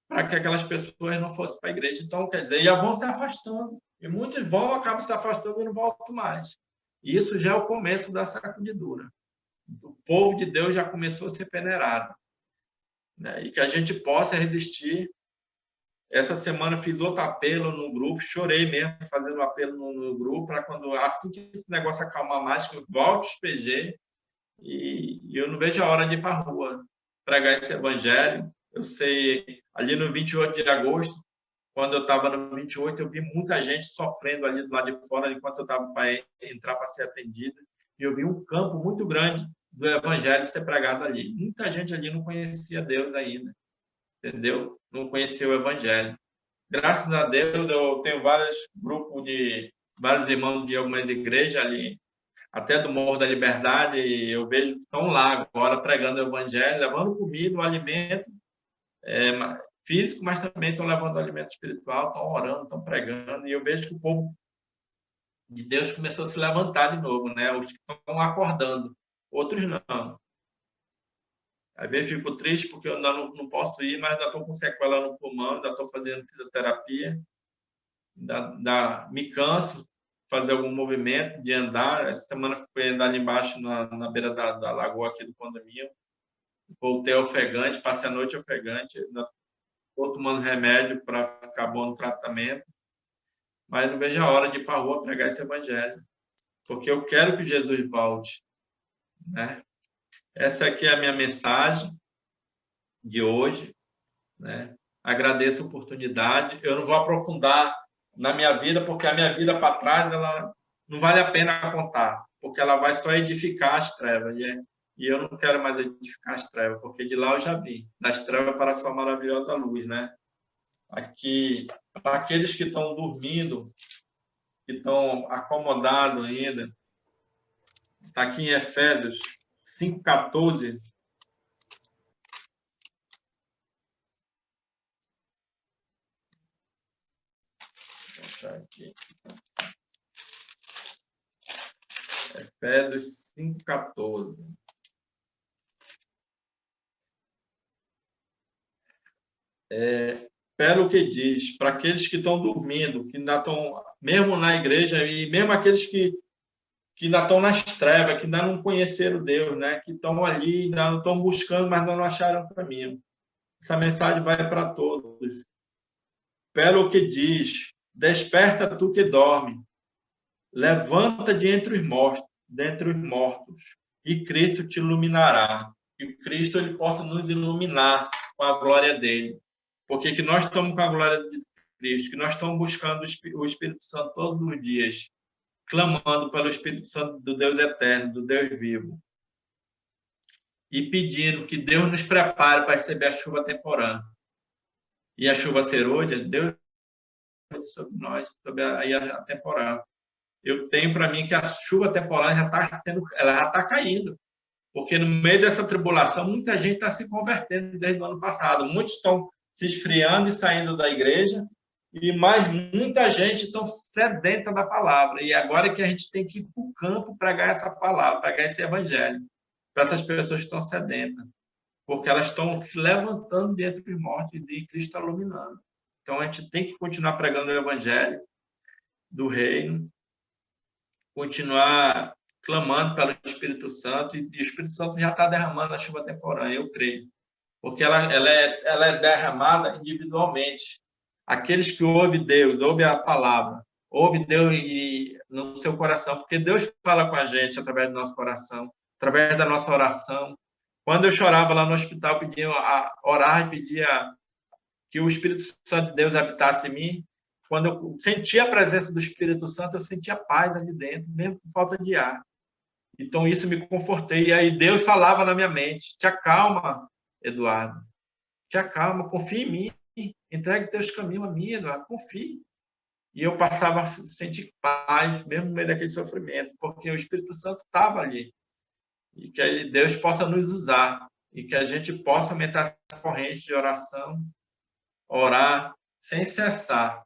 para que aquelas pessoas não fossem para a igreja. Então, quer dizer, já vão se afastando. E muitos acabam se afastando e não voltam mais. E isso já é o começo da sacudidura. O povo de Deus já começou a ser peneirado, né? E que a gente possa resistir. Essa semana fiz outro apelo no grupo, chorei mesmo fazendo um apelo no grupo, para quando, assim que esse negócio acalmar mais, que eu volte os PG, e eu não vejo a hora de ir para a rua pregar esse evangelho. Eu sei, ali no 28 de agosto, quando eu estava no 28, eu vi muita gente sofrendo ali do lado de fora, enquanto eu estava para entrar para ser atendido, e eu vi um campo muito grande do evangelho ser pregado ali. Muita gente ali não conhecia Deus ainda, entendeu? Não conhecia o evangelho. Graças a Deus, eu tenho vários grupos de vários irmãos de algumas igrejas ali, até do Morro da Liberdade, e eu vejo que estão lá agora pregando o evangelho, levando comida, o alimento físico, mas também estão levando o alimento espiritual, estão orando, estão pregando, e eu vejo que o povo de Deus começou a se levantar de novo, né? Os que estão acordando, outros não. Às vezes fico triste porque eu ainda não posso ir, mas ainda estou com sequela no pulmão, ainda estou fazendo fisioterapia, me canso de fazer algum movimento, de andar. Essa semana fui andar ali embaixo, na beira da lagoa aqui do condomínio. Voltei ofegante, passei a noite ofegante, estou tomando remédio para ficar bom no tratamento, mas não vejo a hora de ir para a rua pregar esse evangelho, porque eu quero que Jesus volte, né? Essa aqui é a minha mensagem de hoje, né? Agradeço a oportunidade. Eu não vou aprofundar na minha vida, porque a minha vida para trás ela não vale a pena contar, porque ela vai só edificar as trevas. E eu não quero mais edificar as trevas, porque de lá eu já vim, das trevas para a sua maravilhosa luz, né? Aqui, para aqueles que estão dormindo, que estão acomodados ainda, está aqui em Efésios 5,14. Aqui. Efésios 5,14. Pelo que diz, para aqueles que estão dormindo, que ainda estão, mesmo na igreja, e mesmo aqueles que ainda estão nas trevas, que ainda não conheceram Deus, né? Que estão ali, ainda não estão buscando, mas ainda não acharam o caminho. Essa mensagem vai para todos. Pelo que diz, desperta tu que dorme, levanta de entre os mortos, e Cristo te iluminará. E Cristo ele possa nos iluminar com a glória dele. Porque que nós estamos com a glória de Cristo, que nós estamos buscando o Espírito Santo todos os dias, clamando pelo Espírito Santo do Deus eterno, do Deus vivo. E pedindo que Deus nos prepare para receber a chuva temporã. E a chuva serôdia, Deus sobre nós, sobre a temporã. Eu tenho para mim que a chuva temporã já está caindo. Porque no meio dessa tribulação, muita gente está se convertendo desde o ano passado. Muitos estão se esfriando e saindo da igreja, mas muita gente está sedenta da palavra. E agora é que a gente tem que ir para o campo pregar essa palavra, pregar esse evangelho, para essas pessoas que estão sedentas, porque elas estão se levantando dentro dos mortos e Cristo está iluminando. Então, a gente tem que continuar pregando o evangelho do reino, continuar clamando pelo Espírito Santo, e o Espírito Santo já está derramando a chuva temporã, eu creio. Porque ela é derramada individualmente. Aqueles que ouvem Deus, ouvem a palavra, ouvem Deus no seu coração, porque Deus fala com a gente através do nosso coração, através da nossa oração. Quando eu chorava lá no hospital, pedia a orar e pedia que o Espírito Santo de Deus habitasse em mim. Quando eu sentia a presença do Espírito Santo, eu sentia paz ali dentro, mesmo com falta de ar. Então, isso me confortei. E aí Deus falava na minha mente, te acalma, Eduardo, te acalma, confia em mim, entregue teus caminhos a mim, Eduardo, confie. E eu passava a sentir paz, mesmo no meio daquele sofrimento, porque o Espírito Santo estava ali. E que Deus possa nos usar, e que a gente possa aumentar essa corrente de oração, orar sem cessar.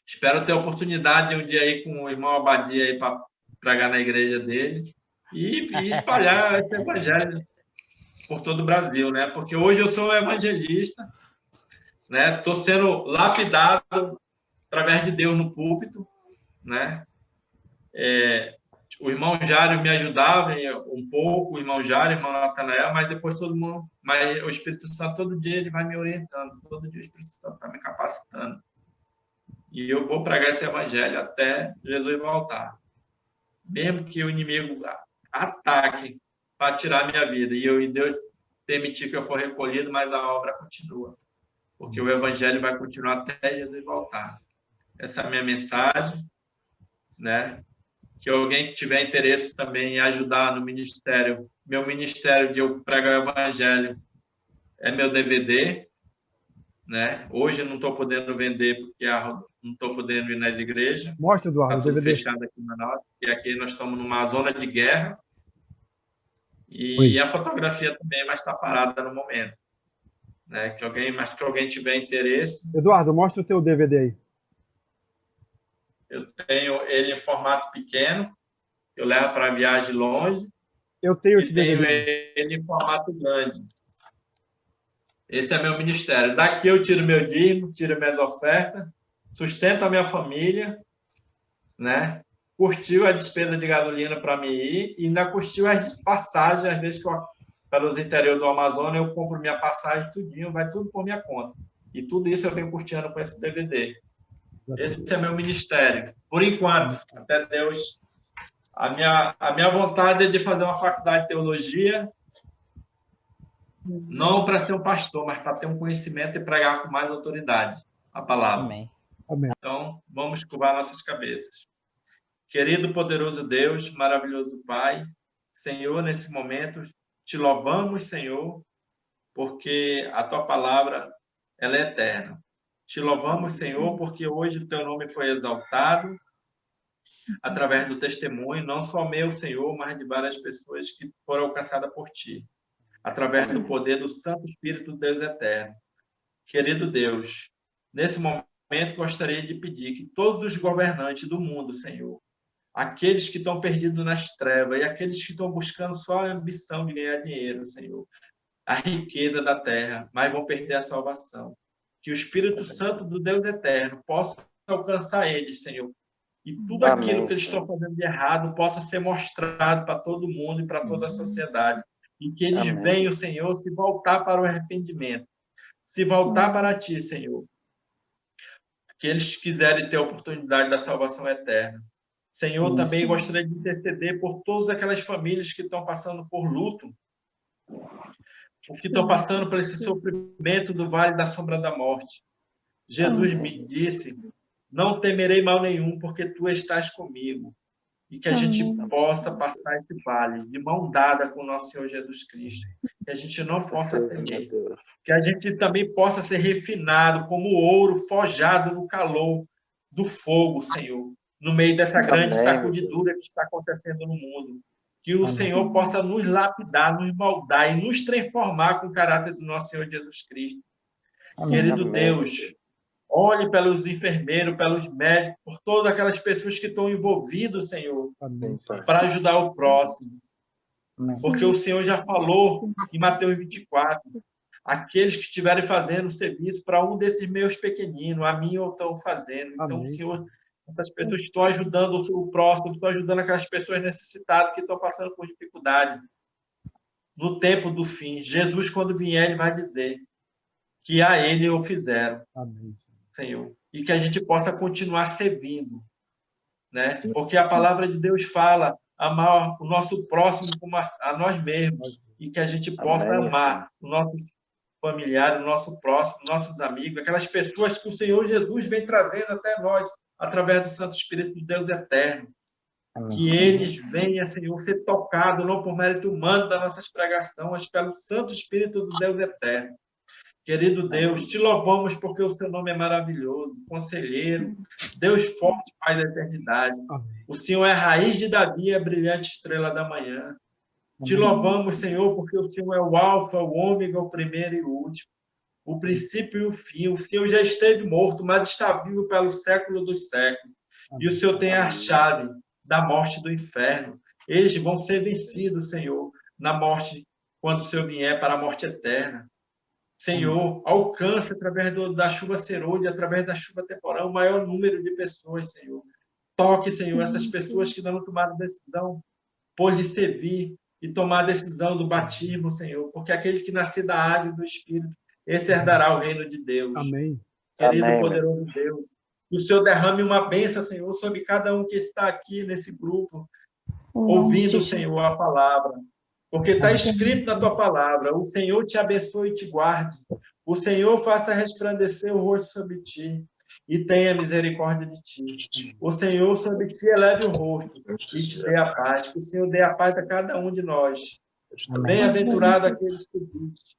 Espero ter a oportunidade de um dia aí com o irmão Abadia aí para pregar na igreja dele e espalhar esse evangelho por todo o Brasil, né? Porque hoje eu sou evangelista, né? Estou sendo lapidado através de Deus no púlpito, né? O irmão Jário me ajudava um pouco, o irmão Jário, o irmão Natanael, mas depois todo mundo, mas o Espírito Santo todo dia ele vai me orientando, todo dia o Espírito Santo está me capacitando. E eu vou pregar esse evangelho até Jesus voltar. Mesmo que o inimigo ataque para tirar a minha vida, e Deus permitir que eu for recolhido, mas a obra continua. Porque o evangelho vai continuar até Jesus voltar. Essa é a minha mensagem, né? Que alguém que tiver interesse também em ajudar no ministério, meu ministério de eu pregar o evangelho é meu DVD, né? Hoje eu não estou podendo vender porque não estou podendo ir nas igrejas. Mostra, Eduardo, está tudo DVD. fechado aqui em Manaus, e aqui nós estamos numa zona de guerra. E a fotografia também, mas está parada no momento. Né? Mas que alguém tiver interesse. Eduardo, mostra o teu DVD aí. Eu tenho ele em formato pequeno, eu levo para viagem longe. Eu tenho esse DVD. DVD. Ele em formato grande. Esse é meu ministério. Daqui eu tiro meu dízimo, tiro minhas ofertas, sustento a minha família, né? Curtiu a despesa de gasolina para mim ir e ainda curtiu as passagens, às vezes que eu, pelos interiores do Amazonas, eu compro minha passagem, tudinho, vai tudo por minha conta. E tudo isso eu venho curtindo com esse DVD. Esse é meu ministério, por enquanto, até Deus A minha vontade é de fazer uma faculdade de teologia, não para ser um pastor, mas para ter um conhecimento e pregar com mais autoridade a palavra. Amém. Amém. Então, vamos curvar nossas cabeças. Querido, poderoso Deus, maravilhoso Pai, Senhor, nesse momento, te louvamos, Senhor, porque a tua palavra ela é eterna. Te louvamos, Senhor, porque hoje o teu nome foi exaltado através do testemunho, não só meu, Senhor, mas de várias pessoas que foram alcançadas por ti, através do poder do Santo Espírito do Deus eterno. Querido Deus, nesse momento gostaria de pedir que todos os governantes do mundo, Senhor, aqueles que estão perdidos nas trevas e aqueles que estão buscando só a ambição de ganhar dinheiro, Senhor, a riqueza da terra, mas vão perder a salvação. Que o Espírito Santo do Deus eterno possa alcançar eles, Senhor. E tudo aquilo que eles estão fazendo de errado possa ser mostrado para todo mundo e para toda a sociedade. E que eles venham, Senhor, se voltar para o arrependimento. Se voltar para ti, Senhor. Que eles quiserem ter a oportunidade da salvação eterna. Senhor, também gostaria de interceder por todas aquelas famílias que estão passando por luto, que estão passando por esse sofrimento do vale da sombra da morte. Jesus me disse, não temerei mal nenhum, porque tu estás comigo. E que a gente possa passar esse vale de mão dada com o nosso Senhor Jesus Cristo. Que a gente não possa temer. Que a gente também possa ser refinado como ouro forjado no calor do fogo, Senhor. No meio dessa grande sacudidura que está acontecendo no mundo. Que o Senhor possa nos lapidar, nos moldar e nos transformar com o caráter do nosso Senhor Jesus Cristo. Querido Deus, olhe pelos enfermeiros, pelos médicos, por todas aquelas pessoas que estão envolvidas, Senhor, para ajudar o próximo. Porque o Senhor já falou em Mateus 24, aqueles que estiverem fazendo serviço para um desses meus pequeninos, a mim eu estou fazendo. Então, o Senhor, essas pessoas que estão ajudando o próximo, estão ajudando aquelas pessoas necessitadas que estão passando por dificuldade. No tempo do fim, Jesus, quando vier, ele vai dizer que a ele o fizeram. Amém. Senhor. E que a gente possa continuar servindo. Né? Porque a palavra de Deus fala amar o nosso próximo como a nós mesmos. E que a gente possa amar os nossos familiares, o nosso próximo, nossos amigos, aquelas pessoas que o Senhor Jesus vem trazendo até nós, através do Santo Espírito de Deus eterno. Amém. Que eles venham, Senhor, ser tocados, não por mérito humano das nossas pregações, mas pelo Santo Espírito do Deus eterno. Querido Deus, te louvamos porque o seu nome é maravilhoso, conselheiro, Deus forte, Pai da eternidade. Amém. O Senhor é a raiz de Davi, a brilhante estrela da manhã. Amém. Te louvamos, Senhor, porque o Senhor é o alfa, o ômega, o primeiro e o último, o princípio e o fim. O Senhor já esteve morto, mas está vivo pelo século dos séculos. Amém. E o Senhor tem a chave da morte do inferno. Eles vão ser vencidos, Senhor, na morte, quando o Senhor vier para a morte eterna. Senhor, alcance através da chuva serôdia, através da chuva temporal, o maior número de pessoas, Senhor. Toque, Senhor, essas pessoas que não tomaram decisão por lhe servir e tomar a decisão do batismo, Senhor, porque aquele que nascer da água e do Espírito, esse herdará o reino de Deus. Amém. Querido poderoso Deus, que o Senhor derrame uma bênção, Senhor, sobre cada um que está aqui nesse grupo, ouvindo, Senhor, a palavra. Porque está escrito na tua palavra, o Senhor te abençoe e te guarde. O Senhor faça resplandecer o rosto sobre ti e tenha misericórdia de ti. O Senhor sobre ti eleve o rosto e te dê a paz. Que o Senhor dê a paz a cada um de nós. Bem-aventurado aqueles que dizem,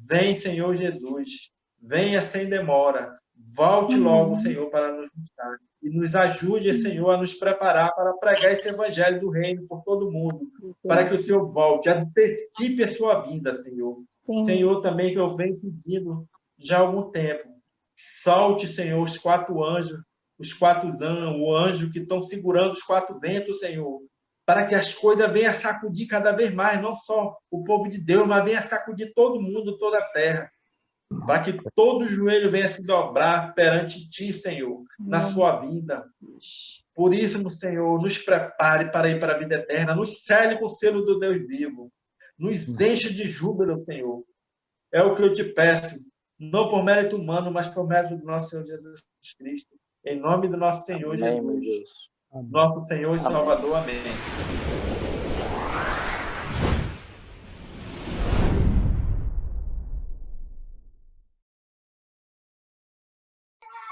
vem, Senhor Jesus, venha sem demora. Volte logo, Senhor, para nos buscar. E nos ajude, Senhor, a nos preparar para pregar esse evangelho do reino por todo mundo. Para que o Senhor volte, antecipe a sua vida, Senhor. Sim. Senhor, também que eu venho pedindo já há algum tempo. Solte, Senhor, os 4 anjos, o anjo que estão segurando os 4 ventos, Senhor. Para que as coisas venham sacudir cada vez mais, não só o povo de Deus, mas venha sacudir todo mundo, toda a terra. Para que todo joelho venha se dobrar perante ti, Senhor, na sua vida. Por isso, Senhor, nos prepare para ir para a vida eterna, nos cele com o selo do Deus vivo, nos enche de júbilo, Senhor. É o que eu te peço, não por mérito humano, mas por mérito do nosso Senhor Jesus Cristo. Em nome do nosso Senhor Jesus. Amém. Nosso Senhor e Salvador. Amém.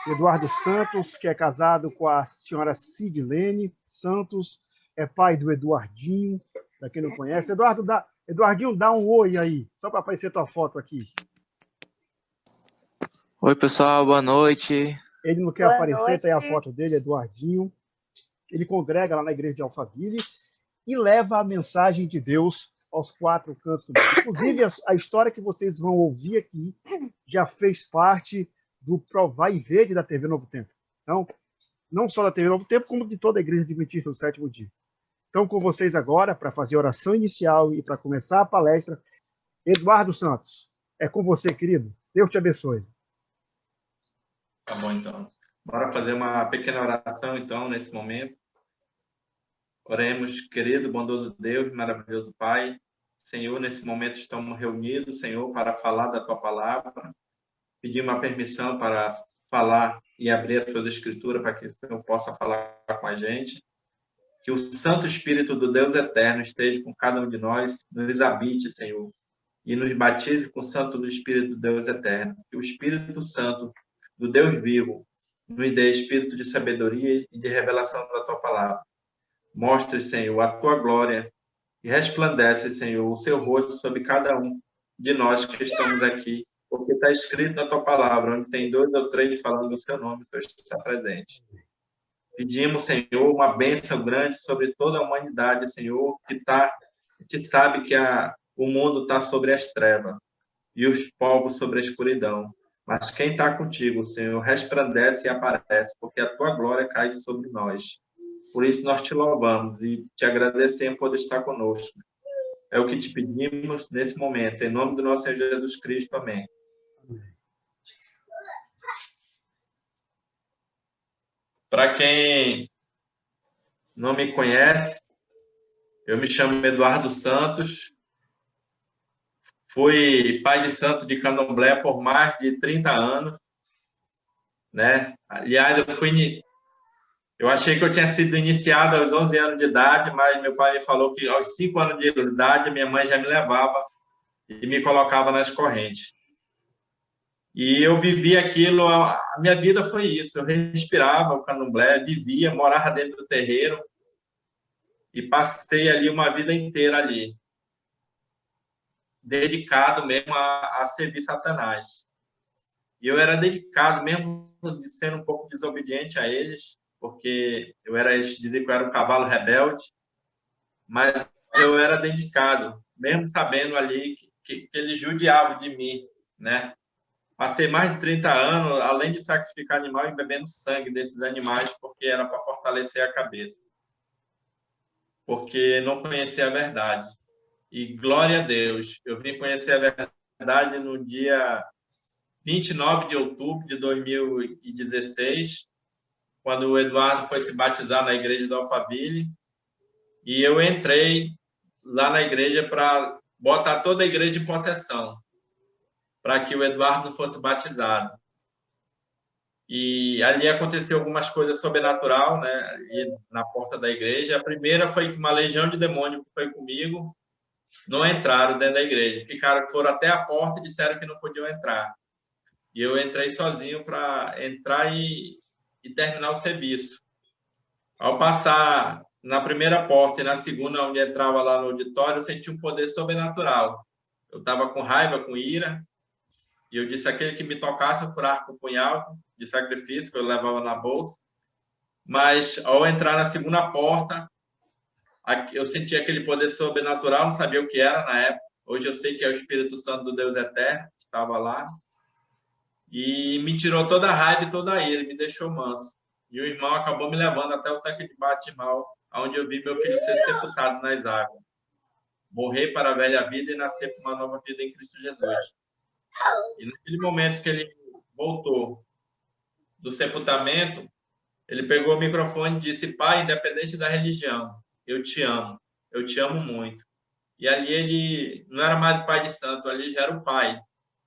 Eduardo Santos, que é casado com a senhora Sidilene Santos, é pai do Eduardinho, para quem não conhece. Eduardinho, dá um oi aí, só para aparecer tua foto aqui. Oi, pessoal, boa noite. Ele não quer aparecer, tem a foto dele, Eduardinho. Ele congrega lá na igreja de Alphaville e leva a mensagem de Deus aos quatro cantos do mundo. Inclusive, a história que vocês vão ouvir aqui já fez parte do Provar e Verde da TV Novo Tempo. Então, não só da TV Novo Tempo, como de toda a igreja adventista do sétimo dia. Então, com vocês agora, para fazer a oração inicial e para começar a palestra, Eduardo Santos, é com você, querido. Deus te abençoe. Tá bom, então. Bora fazer uma pequena oração, então, nesse momento. Oremos, querido, bondoso Deus, maravilhoso Pai. Senhor, nesse momento estamos reunidos, Senhor, para falar da Tua palavra. Pedir uma permissão para falar e abrir as Suas Escrituras para que o Senhor possa falar com a gente. Que o Santo Espírito do Deus Eterno esteja com cada um de nós, nos habite, Senhor, e nos batize com o Santo do Espírito do Deus Eterno. Que o Espírito Santo do Deus vivo nos dê espírito de sabedoria e de revelação da Tua palavra. Mostre, Senhor, a Tua glória e resplandece, Senhor, o Seu rosto sobre cada um de nós que estamos aqui, porque está escrito na Tua palavra, onde tem 2 ou 3 falando o Seu nome, o Senhor está presente. Pedimos, Senhor, uma bênção grande sobre toda a humanidade, Senhor, que sabe que o mundo está sobre as trevas e os povos sobre a escuridão. Mas quem está contigo, Senhor, resplandece e aparece, porque a Tua glória cai sobre nós. Por isso nós te louvamos e te agradecemos por estar conosco. É o que te pedimos nesse momento, em nome do nosso Senhor Jesus Cristo. Amém. Para quem não me conhece, eu me chamo Eduardo Santos, fui pai de santo de candomblé por mais de 30 anos, né? Aliás, eu achei que eu tinha sido iniciado aos 11 anos de idade, mas meu pai me falou que aos 5 anos de idade minha mãe já me levava e me colocava nas correntes. E eu vivi aquilo, a minha vida foi isso, eu respirava o candomblé, vivia, morava dentro do terreiro e passei ali uma vida inteira ali, dedicado mesmo a servir Satanás. E eu era dedicado, mesmo de sendo um pouco desobediente a eles, porque dizia que eu era um cavalo rebelde, mas eu era dedicado, mesmo sabendo ali que eles judiavam de mim, né? Passei mais de 30 anos, além de sacrificar animal, e bebendo sangue desses animais, porque era para fortalecer a cabeça. Porque não conhecia a verdade. E glória a Deus, eu vim conhecer a verdade no dia 29 de outubro de 2016, quando o Eduardo foi se batizar na igreja de Alphaville. E eu entrei lá na igreja para botar toda a igreja em possessão, para que o Eduardo não fosse batizado. E ali aconteceu algumas coisas sobrenatural, né? E na porta da igreja. A primeira foi que uma legião de demônios que foi comigo não entraram dentro da igreja. Foram até a porta e disseram que não podiam entrar. E eu entrei sozinho para entrar e terminar o serviço. Ao passar na primeira porta e na segunda, onde entrava lá no auditório, eu senti um poder sobrenatural. Eu estava com raiva, com ira, e eu disse aquele que me tocasse, eu furar com o punhal de sacrifício que eu levava na bolsa. Mas, ao entrar na segunda porta, eu senti aquele poder sobrenatural, não sabia o que era na época. Hoje eu sei que é o Espírito Santo do Deus Eterno, que estava lá. E me tirou toda a raiva e toda a ira, me deixou manso. E o irmão acabou me levando até o tanque de Bate-Mal, onde eu vi meu filho ser sepultado nas águas. Morrer para a velha vida e nascer para uma nova vida em Cristo Jesus. E naquele momento que ele voltou do sepultamento, ele pegou o microfone e disse: Pai, independente da religião, eu te amo muito. E ali ele não era mais o pai de santo, ali já era o pai.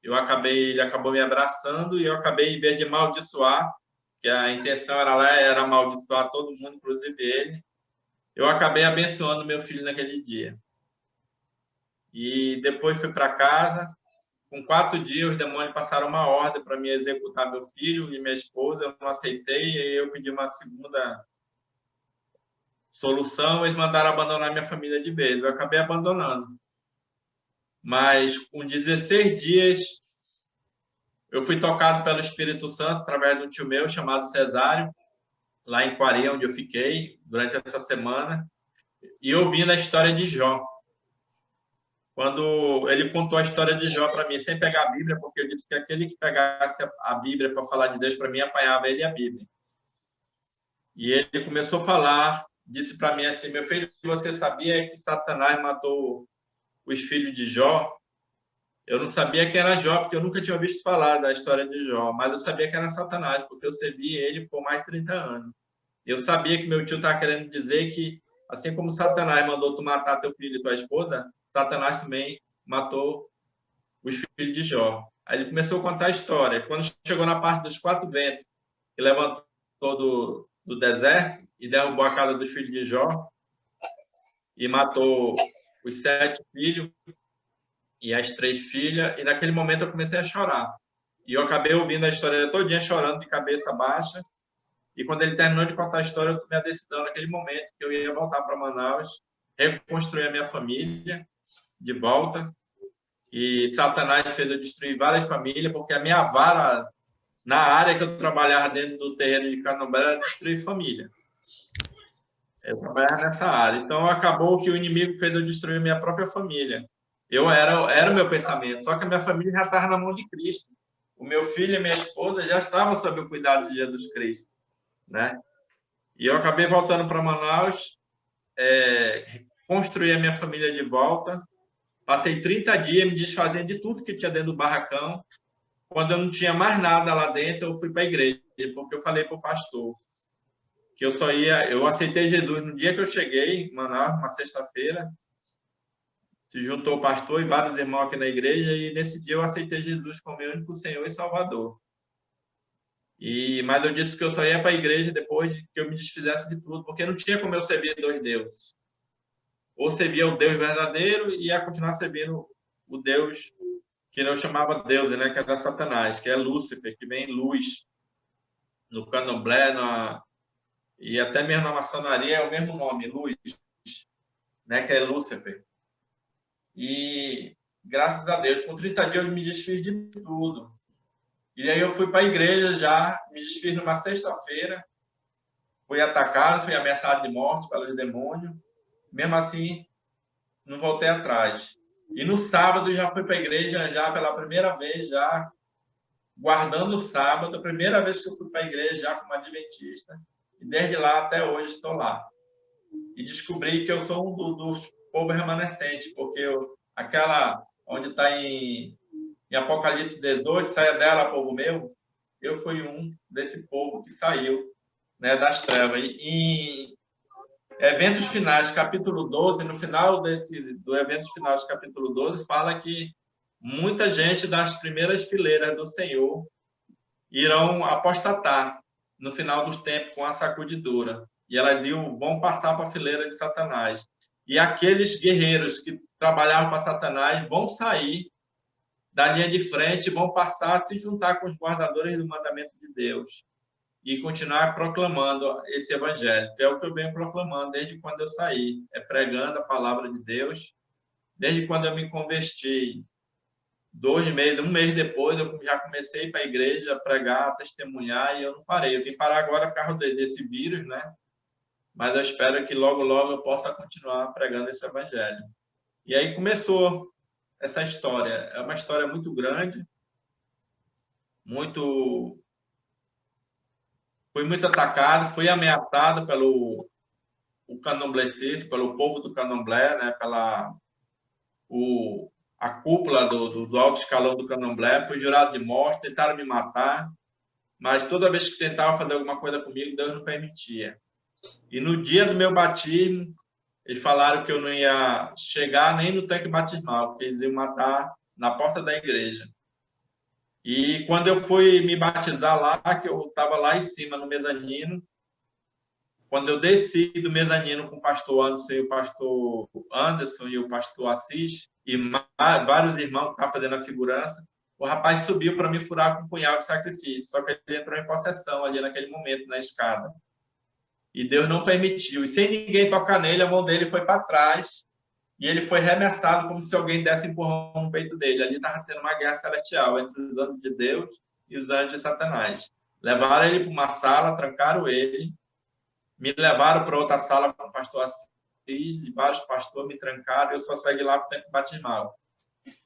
Ele acabou me abraçando e eu acabei, em vez de amaldiçoar, que a intenção era amaldiçoar todo mundo, inclusive ele. Eu acabei abençoando meu filho naquele dia. E depois fui para casa. Com 4 dias, os demônios passaram uma ordem para me executar meu filho e minha esposa. Eu não aceitei, e eu pedi uma segunda solução. Eles mandaram abandonar minha família de vez. Eu acabei abandonando. Mas com 16 dias, eu fui tocado pelo Espírito Santo através de um tio meu chamado Cesário, lá em Quari, onde eu fiquei durante essa semana, e ouvindo a história de Jó. Quando ele contou a história de Jó para mim, sem pegar a Bíblia, porque eu disse que aquele que pegasse a Bíblia para falar de Deus para mim, apanhava ele e a Bíblia. E ele começou a falar, disse para mim assim: meu filho, você sabia que Satanás matou os filhos de Jó? Eu não sabia que era Jó, porque eu nunca tinha visto falar da história de Jó, mas eu sabia que era Satanás, porque eu servi ele por mais de 30 anos. Eu sabia que meu tio estava querendo dizer que, assim como Satanás mandou tu matar teu filho e tua esposa, Satanás também matou os filhos de Jó. Aí ele começou a contar a história. Quando chegou na parte dos 4 ventos, que levantou do deserto e derrubou a casa dos filhos de Jó e matou os 7 filhos e as 3 filhas, e naquele momento eu comecei a chorar. E eu acabei ouvindo a história todinha chorando de cabeça baixa. E quando ele terminou de contar a história, eu tomei a decisão naquele momento que eu ia voltar para Manaus, reconstruir a minha família de volta. E Satanás fez eu destruir várias famílias, porque a minha vara, na área que eu trabalhava dentro do terreno de Candomblé, era destruir família. Eu trabalhava nessa área. Então, acabou que o inimigo fez eu destruir minha própria família. Era o meu pensamento, só que a minha família já estava na mão de Cristo. O meu filho e minha esposa já estavam sob o cuidado de Jesus Cristo, né? E eu acabei voltando para Manaus, construí a minha família de volta. Passei 30 dias me desfazendo de tudo que tinha dentro do barracão. Quando eu não tinha mais nada lá dentro, eu fui para a igreja, porque eu falei para o pastor que eu aceitei Jesus no dia que eu cheguei em Manaus, uma sexta-feira. Se juntou o pastor e vários irmãos aqui na igreja, e nesse dia eu aceitei Jesus como meu único Senhor e Salvador. Mas eu disse que eu só ia para a igreja depois que eu me desfizesse de tudo, porque não tinha como eu servir 2 deuses. Ou servia o Deus verdadeiro e ia continuar servindo o Deus que eu chamava Deus, né? Que era Satanás, que é Lúcifer, que vem luz. No Candomblé, e até mesmo na maçonaria é o mesmo nome, luz, né? Que é Lúcifer. E graças a Deus, com 30 dias eu me desfiz de tudo. E aí eu fui para a igreja já, me desfiz numa sexta-feira, fui atacado, fui ameaçado de morte pelos demônios. Mesmo assim, não voltei atrás. E no sábado já fui para a igreja, já pela primeira vez, já guardando o sábado, a primeira vez que eu fui para a igreja, já como adventista. E desde lá até hoje estou lá. E descobri que eu sou um dos povos remanescentes, porque aquela onde está em Apocalipse 18, saia dela, povo meu, eu fui um desse povo que saiu, né, das trevas. E Eventos Finais, capítulo 12, no final do Eventos Finais, capítulo 12, fala que muita gente das primeiras fileiras do Senhor irão apostatar no final dos tempos com a sacudidura. E elas vão passar para a fileira de Satanás. E aqueles guerreiros que trabalhavam para Satanás vão sair da linha de frente, vão passar a se juntar com os guardadores do mandamento de Deus e continuar proclamando esse evangelho, que é o que eu venho proclamando desde quando eu saí, pregando a palavra de Deus. Desde quando eu me converti, 2 meses, 1 mês depois, eu já comecei para a igreja a pregar, a testemunhar, e eu não parei. Eu vim parar agora por causa desse vírus, né? Mas eu espero que logo, logo eu possa continuar pregando esse evangelho. E aí começou essa história. É uma história muito grande, fui muito atacado, fui ameaçado pelo candomblessista, pelo povo do candomblé, né? A cúpula do alto escalão do candomblé, fui jurado de morte, tentaram me matar, mas toda vez que tentavam fazer alguma coisa comigo, Deus não permitia. E no dia do meu batismo, eles falaram que eu não ia chegar nem no tanque batismal, porque eles iam matar na porta da igreja. E quando eu fui me batizar lá, que eu estava lá em cima no mezanino, quando eu desci do mezanino com o pastor Anderson e o pastor Assis, e vários irmãos que estavam fazendo a segurança, o rapaz subiu para me furar com um punhal de sacrifício, só que ele entrou em possessão ali naquele momento, na escada. E Deus não permitiu. E sem ninguém tocar nele, a mão dele foi para trás, e ele foi arremessado como se alguém desse empurrão no peito dele. Ali estava tendo uma guerra celestial entre os anjos de Deus e os anjos de Satanás. Levaram ele para uma sala, trancaram ele, me levaram para outra sala com o pastor Assis, e vários pastores me trancaram, eu só saí lá para o tempo batismal.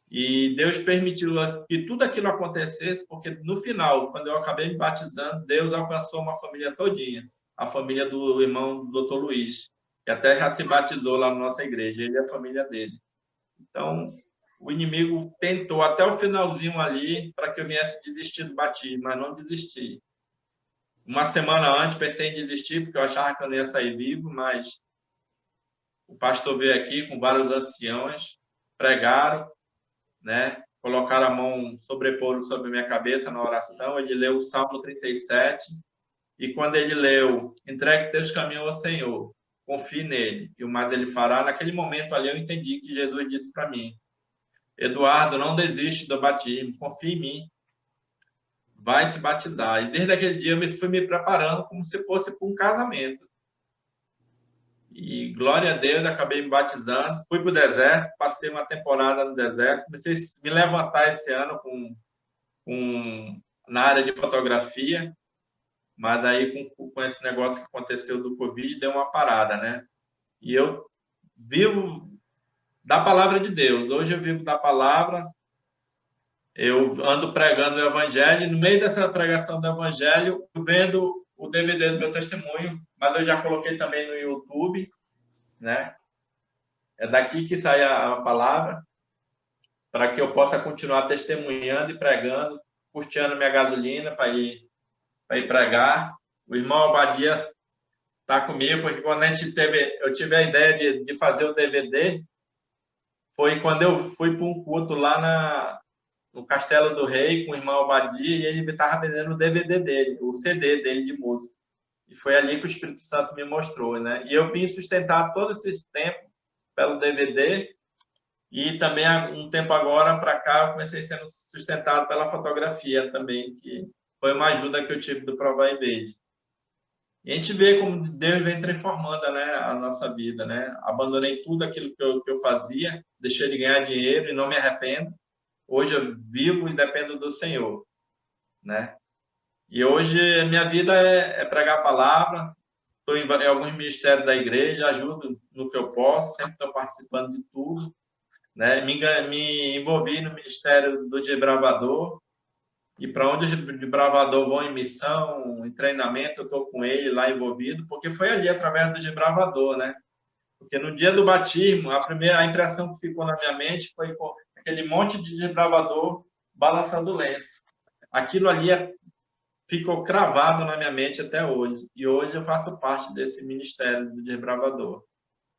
E Deus permitiu que tudo aquilo acontecesse, porque no final, quando eu acabei me batizando, Deus alcançou uma família todinha, a família do irmão do Dr. Luiz, que até já se batizou lá na nossa igreja, ele e a família dele. Então, o inimigo tentou até o finalzinho ali para que eu viesse desistir do batismo, mas não desisti. Uma semana antes, pensei em desistir, porque eu achava que eu não ia sair vivo, mas o pastor veio aqui com vários anciões, pregaram, né? Colocaram a mão, sobreporam sobre minha cabeça na oração, ele leu o Salmo 37, e quando ele leu, entregue teus caminhos ao Senhor, confie nele, e o mais ele fará, naquele momento ali eu entendi que Jesus disse para mim, Eduardo, não desiste do batismo, confie em mim, vai se batizar. E desde aquele dia eu fui me preparando como se fosse para um casamento. E glória a Deus, acabei me batizando, fui para o deserto, passei uma temporada no deserto, comecei a me levantar esse ano na área de fotografia, mas aí com esse negócio que aconteceu do Covid, deu uma parada, né? E eu vivo da palavra de Deus. Hoje eu vivo da palavra, eu ando pregando o evangelho, e no meio dessa pregação do evangelho, eu vendo o DVD do meu testemunho, mas eu já coloquei também no YouTube, né? É daqui que sai a palavra, para que eu possa continuar testemunhando e pregando, custeando minha gasolina para ir pregar. O irmão Abadia está comigo, porque quando eu tive a ideia de fazer o DVD, foi quando eu fui para um culto lá no Castelo do Rei com o irmão Abadia, e ele estava vendendo o DVD dele, o CD dele de música. E foi ali que o Espírito Santo me mostrou, né? E eu vim sustentar todo esse tempo pelo DVD, e também um tempo agora para cá eu comecei sendo sustentado pela fotografia também, que foi uma ajuda que eu tive do Provar e Veja. E a gente vê como Deus vem transformando, né, a nossa vida, né? Abandonei tudo aquilo que eu fazia, deixei de ganhar dinheiro e não me arrependo. Hoje eu vivo e dependo do Senhor, né? E hoje a minha vida é pregar a palavra, estou em alguns ministérios da igreja, ajudo no que eu posso, sempre estou participando de tudo, né? Me envolvi no ministério do desbravador, e para onde os desbravadores vão em missão, em treinamento, eu estou com ele lá envolvido, porque foi ali através do desbravador, né? Porque no dia do batismo, a impressão que ficou na minha mente foi aquele monte de desbravador balançando o lenço. Aquilo ali ficou cravado na minha mente até hoje. E hoje eu faço parte desse ministério do desbravador.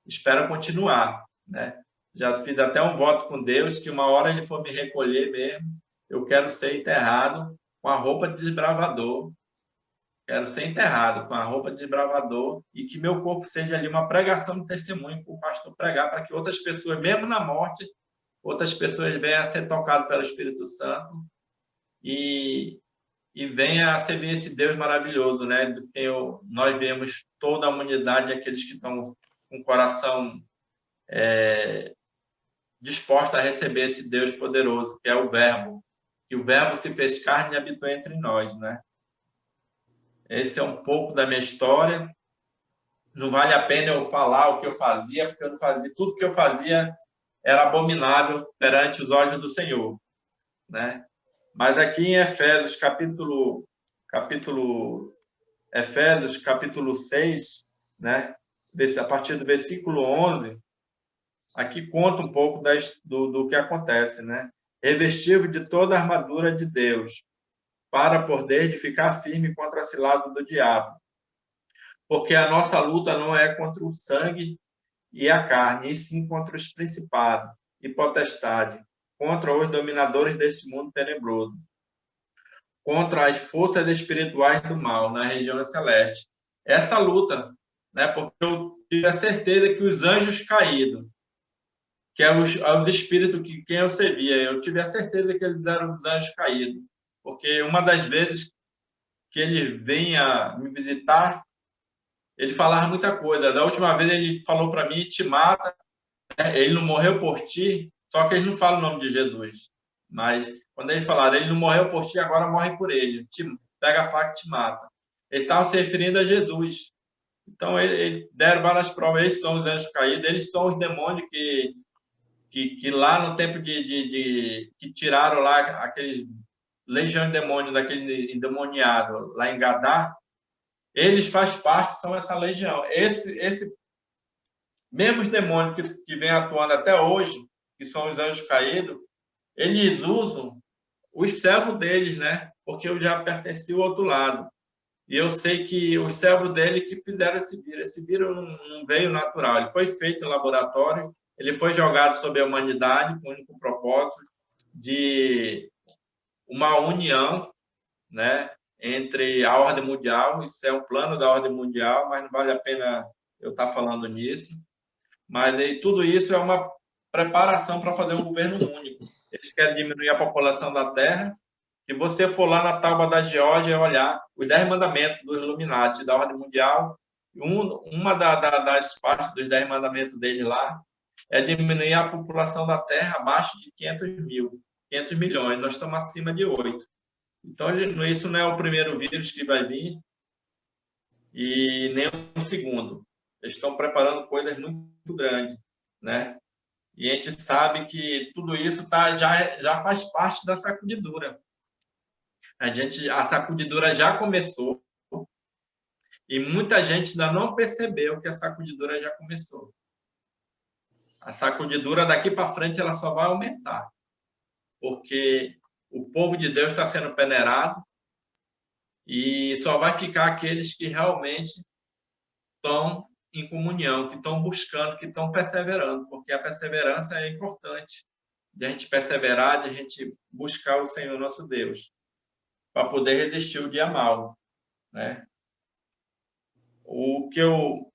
Espero continuar, né? Já fiz até um voto com Deus que uma hora ele for me recolher mesmo, eu quero ser enterrado com a roupa de desbravador. Quero ser enterrado com a roupa de desbravador e que meu corpo seja ali uma pregação de testemunho para o pastor pregar, para que outras pessoas, mesmo na morte, outras pessoas venham a ser tocadas pelo Espírito Santo e venha a servir esse Deus maravilhoso, né? Do que nós vemos toda a humanidade, aqueles que estão com o coração disposto a receber esse Deus poderoso, que é o Verbo. E o Verbo se fez carne e habitou entre nós, né? Esse é um pouco da minha história. Não vale a pena eu falar o que eu fazia, porque eu não fazia, tudo que eu fazia era abominável perante os olhos do Senhor, né? Mas aqui em Efésios, Efésios, capítulo 6, né? A partir do versículo 11, aqui conta um pouco do que acontece, né? Revestido de toda a armadura de Deus, para poder ficar firme contra a cilada do diabo. Porque a nossa luta não é contra o sangue e a carne, e sim contra os principados e potestades, contra os dominadores deste mundo tenebroso, contra as forças espirituais do mal na região celeste. Essa luta, né? Porque eu tive a certeza que os anjos caídos, que é os espíritos que quem eu servia, eu tive a certeza que eles eram os anjos caídos, porque uma das vezes que ele vinha me visitar, ele falava muita coisa. Da última vez ele falou para mim, te mata, né? Ele não morreu por ti, só que ele não fala o nome de Jesus. Mas quando ele falaram, ele não morreu por ti, agora morre por ele. Pega a faca e te mata. Ele estava se referindo a Jesus. Então, ele deram várias provas. Eles são os anjos caídos, eles são os demônios que lá no tempo que tiraram lá aquele legião de demônios, daquele endemoniado lá em Gadá, eles fazem parte, são essa legião. Esse mesmo os demônios que vem atuando até hoje, que são os anjos caídos, eles usam os servos deles, né? Porque eu já pertenci ao outro lado. E eu sei que os servos dele que fizeram esse vírus. Esse vírus não veio natural. Ele foi feito em laboratório, ele foi jogado sobre a humanidade com o único propósito de uma união, né, entre a ordem mundial. Isso é um plano da ordem mundial, mas não vale a pena eu estar falando nisso. Mas aí, tudo isso é uma preparação para fazer um governo único. Eles querem diminuir a população da Terra. Se você for lá na Tábua da Geórgia e olhar os 10 mandamentos dos Illuminati, da ordem mundial, uma das partes dos 10 mandamentos deles lá é diminuir a população da Terra abaixo de 500 milhões. Nós estamos acima de 8. Então, isso não é o primeiro vírus que vai vir e nem o segundo. Eles estão preparando coisas muito grandes, né? E a gente sabe que tudo isso já faz parte da sacudidura. A sacudidura já começou e muita gente ainda não percebeu que a sacudidura já começou. A sacudidura daqui para frente ela só vai aumentar, porque o povo de Deus está sendo peneirado e só vai ficar aqueles que realmente estão em comunhão, que estão buscando, que estão perseverando, porque a perseverança é importante, de a gente perseverar, de a gente buscar o Senhor nosso Deus, para poder resistir o dia mau, né? O que eu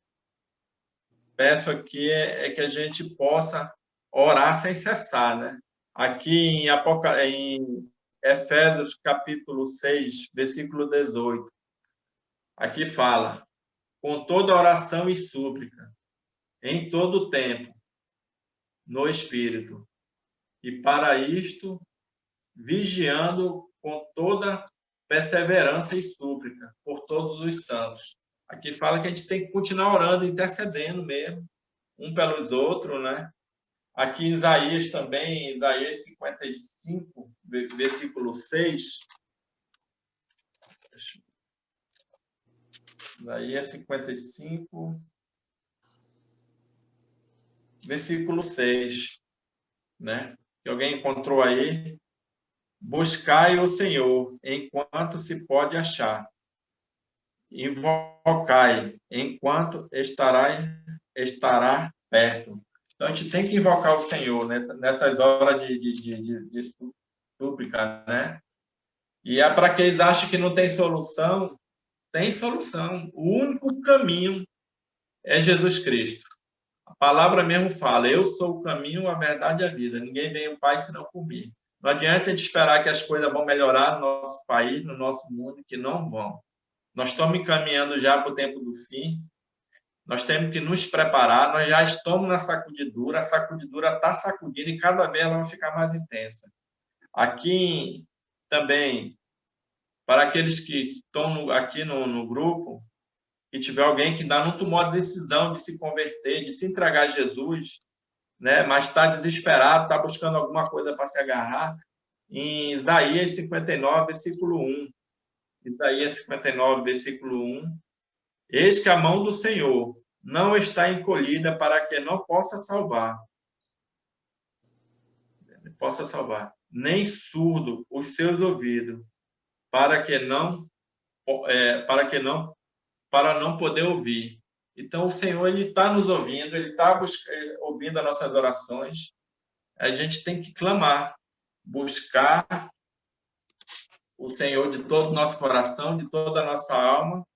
peço aqui é que a gente possa orar sem cessar, né? Aqui em Efésios capítulo 6, versículo 18, aqui fala: com toda oração e súplica, em todo o tempo, no Espírito, e para isto, vigiando com toda perseverança e súplica por todos os santos. Aqui fala que a gente tem que continuar orando, intercedendo mesmo, um pelos outros, né? Aqui em Isaías também, Isaías 55, versículo 6. Isaías 55, versículo 6, né? Que alguém encontrou aí? Buscai o Senhor enquanto se pode achar. Invocai enquanto estará perto. Então, a gente tem que invocar o Senhor nessas horas de súplica, né? E é para aqueles que acham que não tem solução, tem solução. O único caminho é Jesus Cristo. A palavra mesmo fala: eu sou o caminho, a verdade e a vida. Ninguém vem ao Pai senão por mim. Não adianta a gente esperar que as coisas vão melhorar no nosso país, no nosso mundo, que não vão. Nós estamos encaminhando já para o tempo do fim. Nós temos que nos preparar. Nós já estamos na sacudidura. A sacudidura está sacudindo e cada vez ela vai ficar mais intensa. Aqui também, para aqueles que estão aqui no grupo, que tiver alguém que ainda não tomou a decisão de se converter, de se entregar a Jesus, né, mas está desesperado, está buscando alguma coisa para se agarrar, em Isaías 59, versículo 1. Isaías 59, versículo 1. Eis que a mão do Senhor não está encolhida para que não possa salvar, nem surdo os seus ouvidos, para não poder ouvir. Então, o Senhor ele está nos ouvindo, ele está ouvindo as nossas orações. A gente tem que clamar, buscar o Senhor de todo o nosso coração, de toda a nossa alma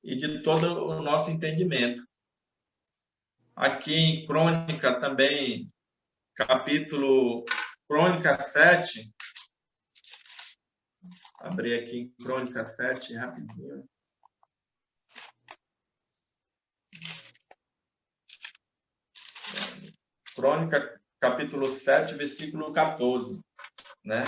e de todo o nosso entendimento. Aqui em Crônica também, capítulo Crônica 7, abri aqui em Crônica 7, rapidinho. Crônica, capítulo 7, versículo 14, né?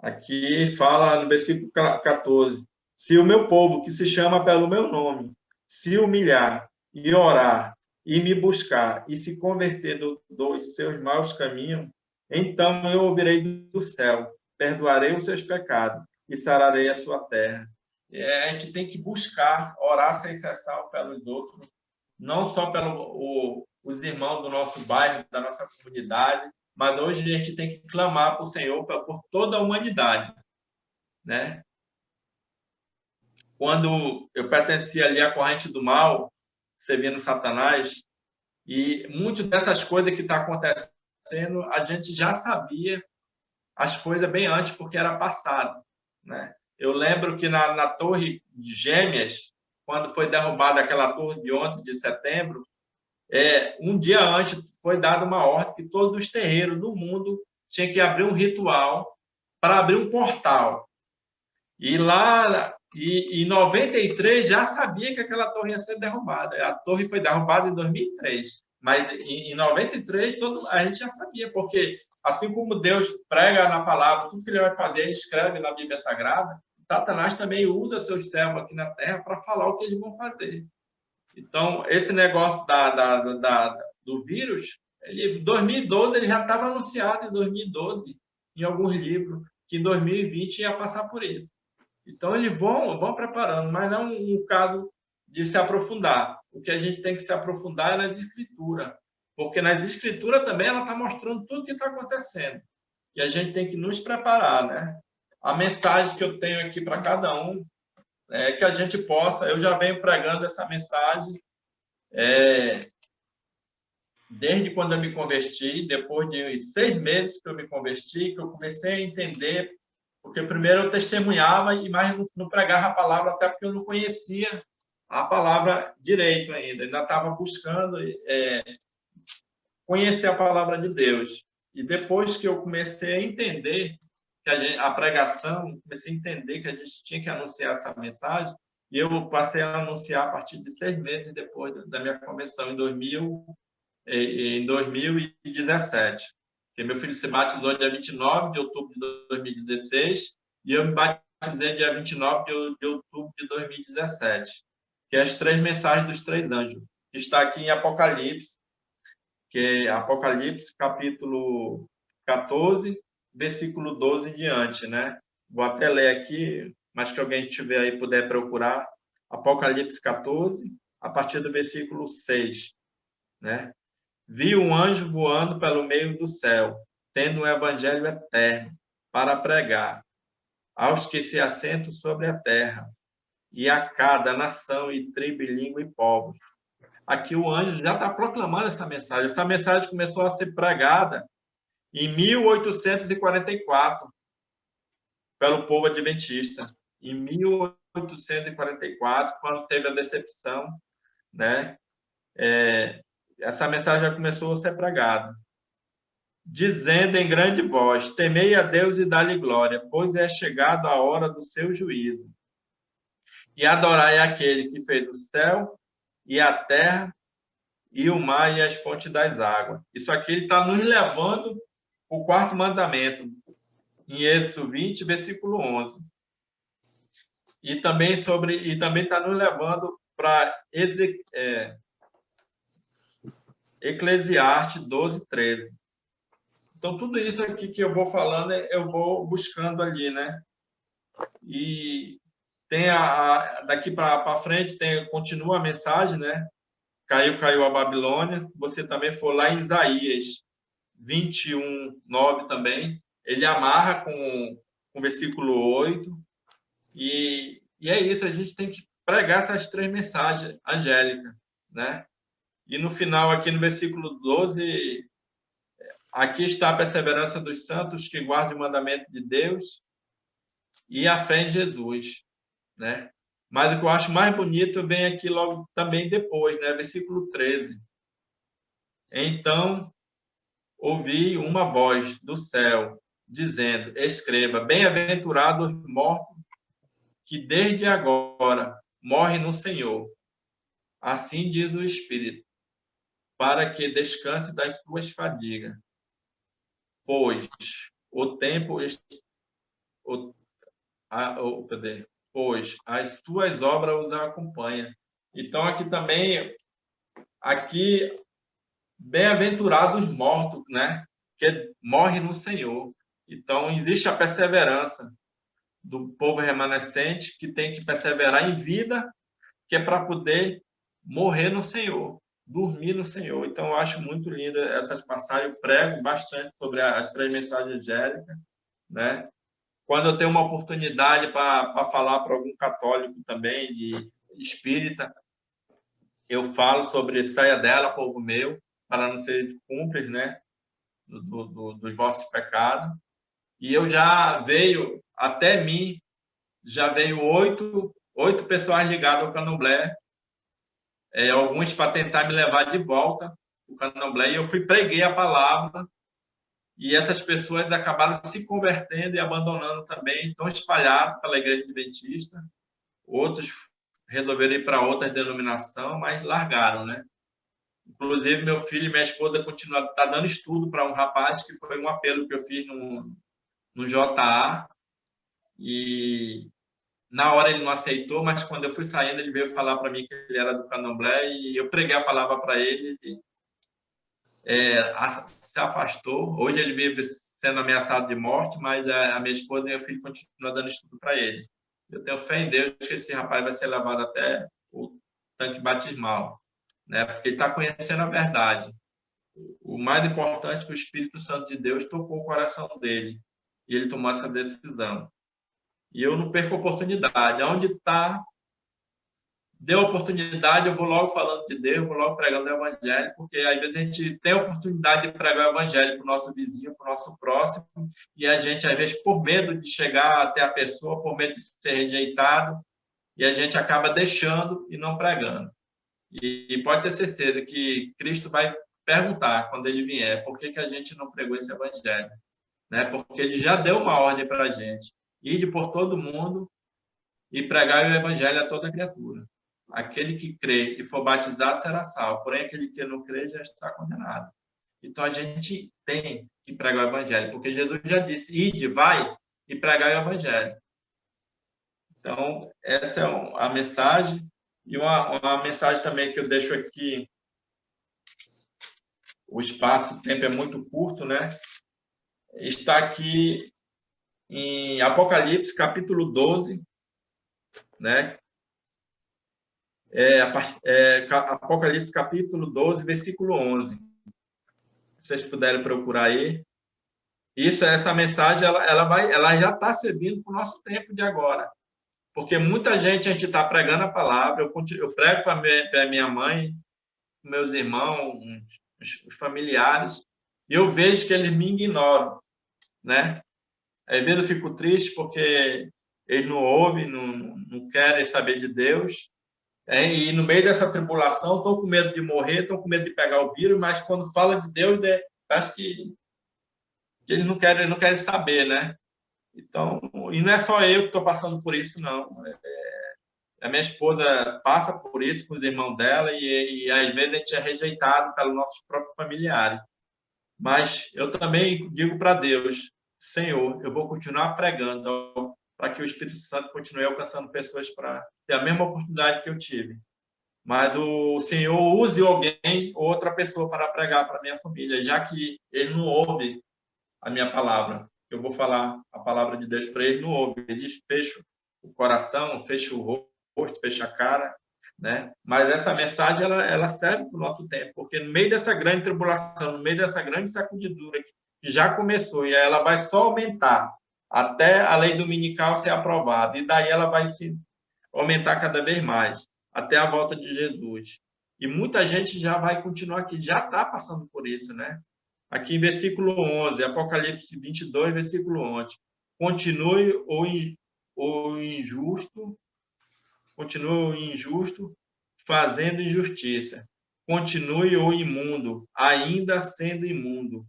Aqui fala no versículo 14: se o meu povo, que se chama pelo meu nome, se humilhar e orar, e me buscar, e se converter dos seus maus caminhos, então eu ouvirei do céu, perdoarei os seus pecados e sararei a sua terra. A gente tem que buscar, orar sem cessar pelos outros, não só pelos irmãos do nosso bairro, da nossa comunidade, mas hoje a gente tem que clamar para o Senhor por toda a humanidade, né? Quando eu pertencia ali à corrente do mal, servindo Satanás, e muitas dessas coisas que estão acontecendo, a gente já sabia as coisas bem antes, porque era passado, né? Eu lembro que na Torre de Gêmeas, quando foi derrubada aquela torre de 11 de setembro, um dia antes foi dada uma ordem que todos os terreiros do mundo tinham que abrir um ritual para abrir um portal. E lá, em 93, já sabia que aquela torre ia ser derrubada. A torre foi derrubada em 2003, mas em 93 a gente já sabia, porque assim como Deus prega na palavra, tudo que ele vai fazer, ele escreve na Bíblia Sagrada, Satanás também usa seus servos aqui na Terra para falar o que eles vão fazer. Então, esse negócio do vírus, em 2012, ele já estava anunciado em 2012, em alguns livros, que em 2020 ia passar por isso. Então, eles vão preparando, mas não um caso de se aprofundar. O que a gente tem que se aprofundar é nas Escrituras, porque nas Escrituras também ela está mostrando tudo o que está acontecendo. E a gente tem que nos preparar, né? A mensagem que eu tenho aqui para cada um é que a gente possa... Eu já venho pregando essa mensagem desde quando eu me converti, depois de 6 meses que eu me converti, que eu comecei a entender, porque primeiro eu testemunhava e mais não pregava a palavra, até porque eu não conhecia a palavra direito ainda estava buscando conhecer a palavra de Deus. E depois que eu comecei a entender que a pregação, comecei a entender que a gente tinha que anunciar essa mensagem, e eu passei a anunciar a partir de 6 meses depois da minha conversão, em 2017. Porque meu filho se batizou dia 29 de outubro de 2016 e eu me batizei dia 29 de outubro de 2017. Que é as 3 mensagens dos 3 anjos, que está aqui em Apocalipse, que é Apocalipse, capítulo 14, versículo 12 em diante, né? Vou até ler aqui, mas que alguém estiver aí puder procurar. Apocalipse 14, a partir do versículo 6, né? Vi um anjo voando pelo meio do céu, tendo um evangelho eterno para pregar aos que se assentam sobre a terra, e a cada nação e tribo, e língua e povos. Aqui o anjo já está proclamando essa mensagem. Essa mensagem começou a ser pregada em 1844 pelo povo adventista. Em 1844, quando teve a decepção, né? Essa mensagem já começou a ser pregada. Dizendo em grande voz: temei a Deus e dá-lhe glória, pois é chegada a hora do seu juízo. E adorai aquele que fez o céu e a terra e o mar e as fontes das águas. Isso aqui ele está nos levando para o 4º mandamento, em Êxodo 20, versículo 11. E também está nos levando para Eclesiastes 12, 13. Então, tudo isso aqui que eu vou falando, eu vou buscando ali, né? E tem daqui para frente, continua a mensagem, né? Caiu a Babilônia. Você também for lá em Isaías 21, 9 também. Ele amarra com o versículo 8. E é isso, a gente tem que pregar essas 3 mensagens angélicas, né? E no final, aqui no versículo 12, aqui está a perseverança dos santos que guardam o mandamento de Deus e a fé em Jesus, né? Mas o que eu acho mais bonito vem aqui logo também depois, né? Versículo 13. Então, ouvi uma voz do céu dizendo: escreva, bem-aventurados os mortos que desde agora morrem no Senhor. Assim diz o Espírito, para que descanse das suas fadigas. Pois o tempo pois as suas obras os acompanham. Então aqui também bem-aventurados os mortos, né? Que morrem no Senhor. Então existe a perseverança do povo remanescente que tem que perseverar em vida, que é para poder morrer no Senhor, dormir no Senhor. Então eu acho muito linda essas passagens, eu prego bastante sobre as 3 mensagens angélicas, né? Quando eu tenho uma oportunidade para falar para algum católico também, de espírita, eu falo sobre saia dela, povo meu, para não ser cúmplice, né, dos vossos pecados. E eu até mim, já veio 8 pessoas ligadas ao candomblé, alguns para tentar me levar de volta o candomblé, e eu preguei a palavra, e essas pessoas acabaram se convertendo e abandonando também, estão espalhados pela Igreja Adventista. Outros resolveram ir para outras denominações, mas largaram, né? Inclusive, meu filho e minha esposa continuam dando estudo para um rapaz que foi um apelo que eu fiz no JA, e na hora ele não aceitou, mas quando eu fui saindo, ele veio falar para mim que ele era do candomblé, e eu preguei a palavra para ele, se afastou. Hoje ele vive sendo ameaçado de morte, mas a minha esposa e meu filho continuam dando estudo para ele. Eu tenho fé em Deus que esse rapaz vai ser levado até o tanque batismal, né? Porque ele está conhecendo a verdade. O mais importante é que o Espírito Santo de Deus tocou o coração dele e ele tomou essa decisão. E eu não perco a oportunidade. Onde está, deu oportunidade, eu vou logo falando de Deus, vou logo pregando o Evangelho, porque às vezes a gente tem a oportunidade de pregar o Evangelho para o nosso vizinho, para o nosso próximo, e a gente, às vezes, por medo de chegar até a pessoa, por medo de ser rejeitado, e a gente acaba deixando e não pregando. E pode ter certeza que Cristo vai perguntar, quando ele vier, por que a gente não pregou esse Evangelho, né? Porque ele já deu uma ordem para a gente: ide por todo mundo e pregar o Evangelho a toda criatura. Aquele que crê e for batizado será salvo, porém aquele que não crê já está condenado. Então a gente tem que pregar o Evangelho, porque Jesus já disse: ide, vai e pregar o Evangelho. Então essa é a mensagem. E uma mensagem também que eu deixo aqui, o espaço, o tempo é muito curto, né? Está aqui em Apocalipse, capítulo 12, né? Apocalipse, capítulo 12, versículo 11. Se vocês puderem procurar aí. Essa mensagem, ela já está servindo para o nosso tempo de agora. Porque muita gente, a gente está pregando a palavra, eu prego para minha mãe, meus irmãos, os familiares, e eu vejo que eles me ignoram, né? Às vezes eu fico triste porque eles não ouvem, não querem saber de Deus, e no meio dessa tribulação estão com medo de morrer, estão com medo de pegar o vírus, mas quando fala de Deus, acho que eles não querem saber, né? Então, e não é só eu que estou passando por isso, não. A minha esposa passa por isso com os irmãos dela, e às vezes a gente é rejeitado pelos nossos próprios familiares. Mas eu também digo para Deus: Senhor, eu vou continuar pregando para que o Espírito Santo continue alcançando pessoas para ter a mesma oportunidade que eu tive. Mas o Senhor use alguém, outra pessoa, para pregar para a minha família, já que ele não ouve a minha palavra. Eu vou falar a palavra de Deus para ele, não ouve. Ele diz: fecha o coração, fecha o rosto, fecha a cara, né? Mas essa mensagem, ela serve para o nosso tempo, porque no meio dessa grande tribulação, no meio dessa grande sacudidura que já começou, e ela vai só aumentar até a lei dominical ser aprovada, e daí ela vai se aumentar cada vez mais, até a volta de Jesus. E muita gente já vai continuar aqui, já está passando por isso, né? Aqui em versículo 11, Apocalipse 22, versículo 11. Continue o injusto fazendo injustiça. Continue o imundo, ainda sendo imundo.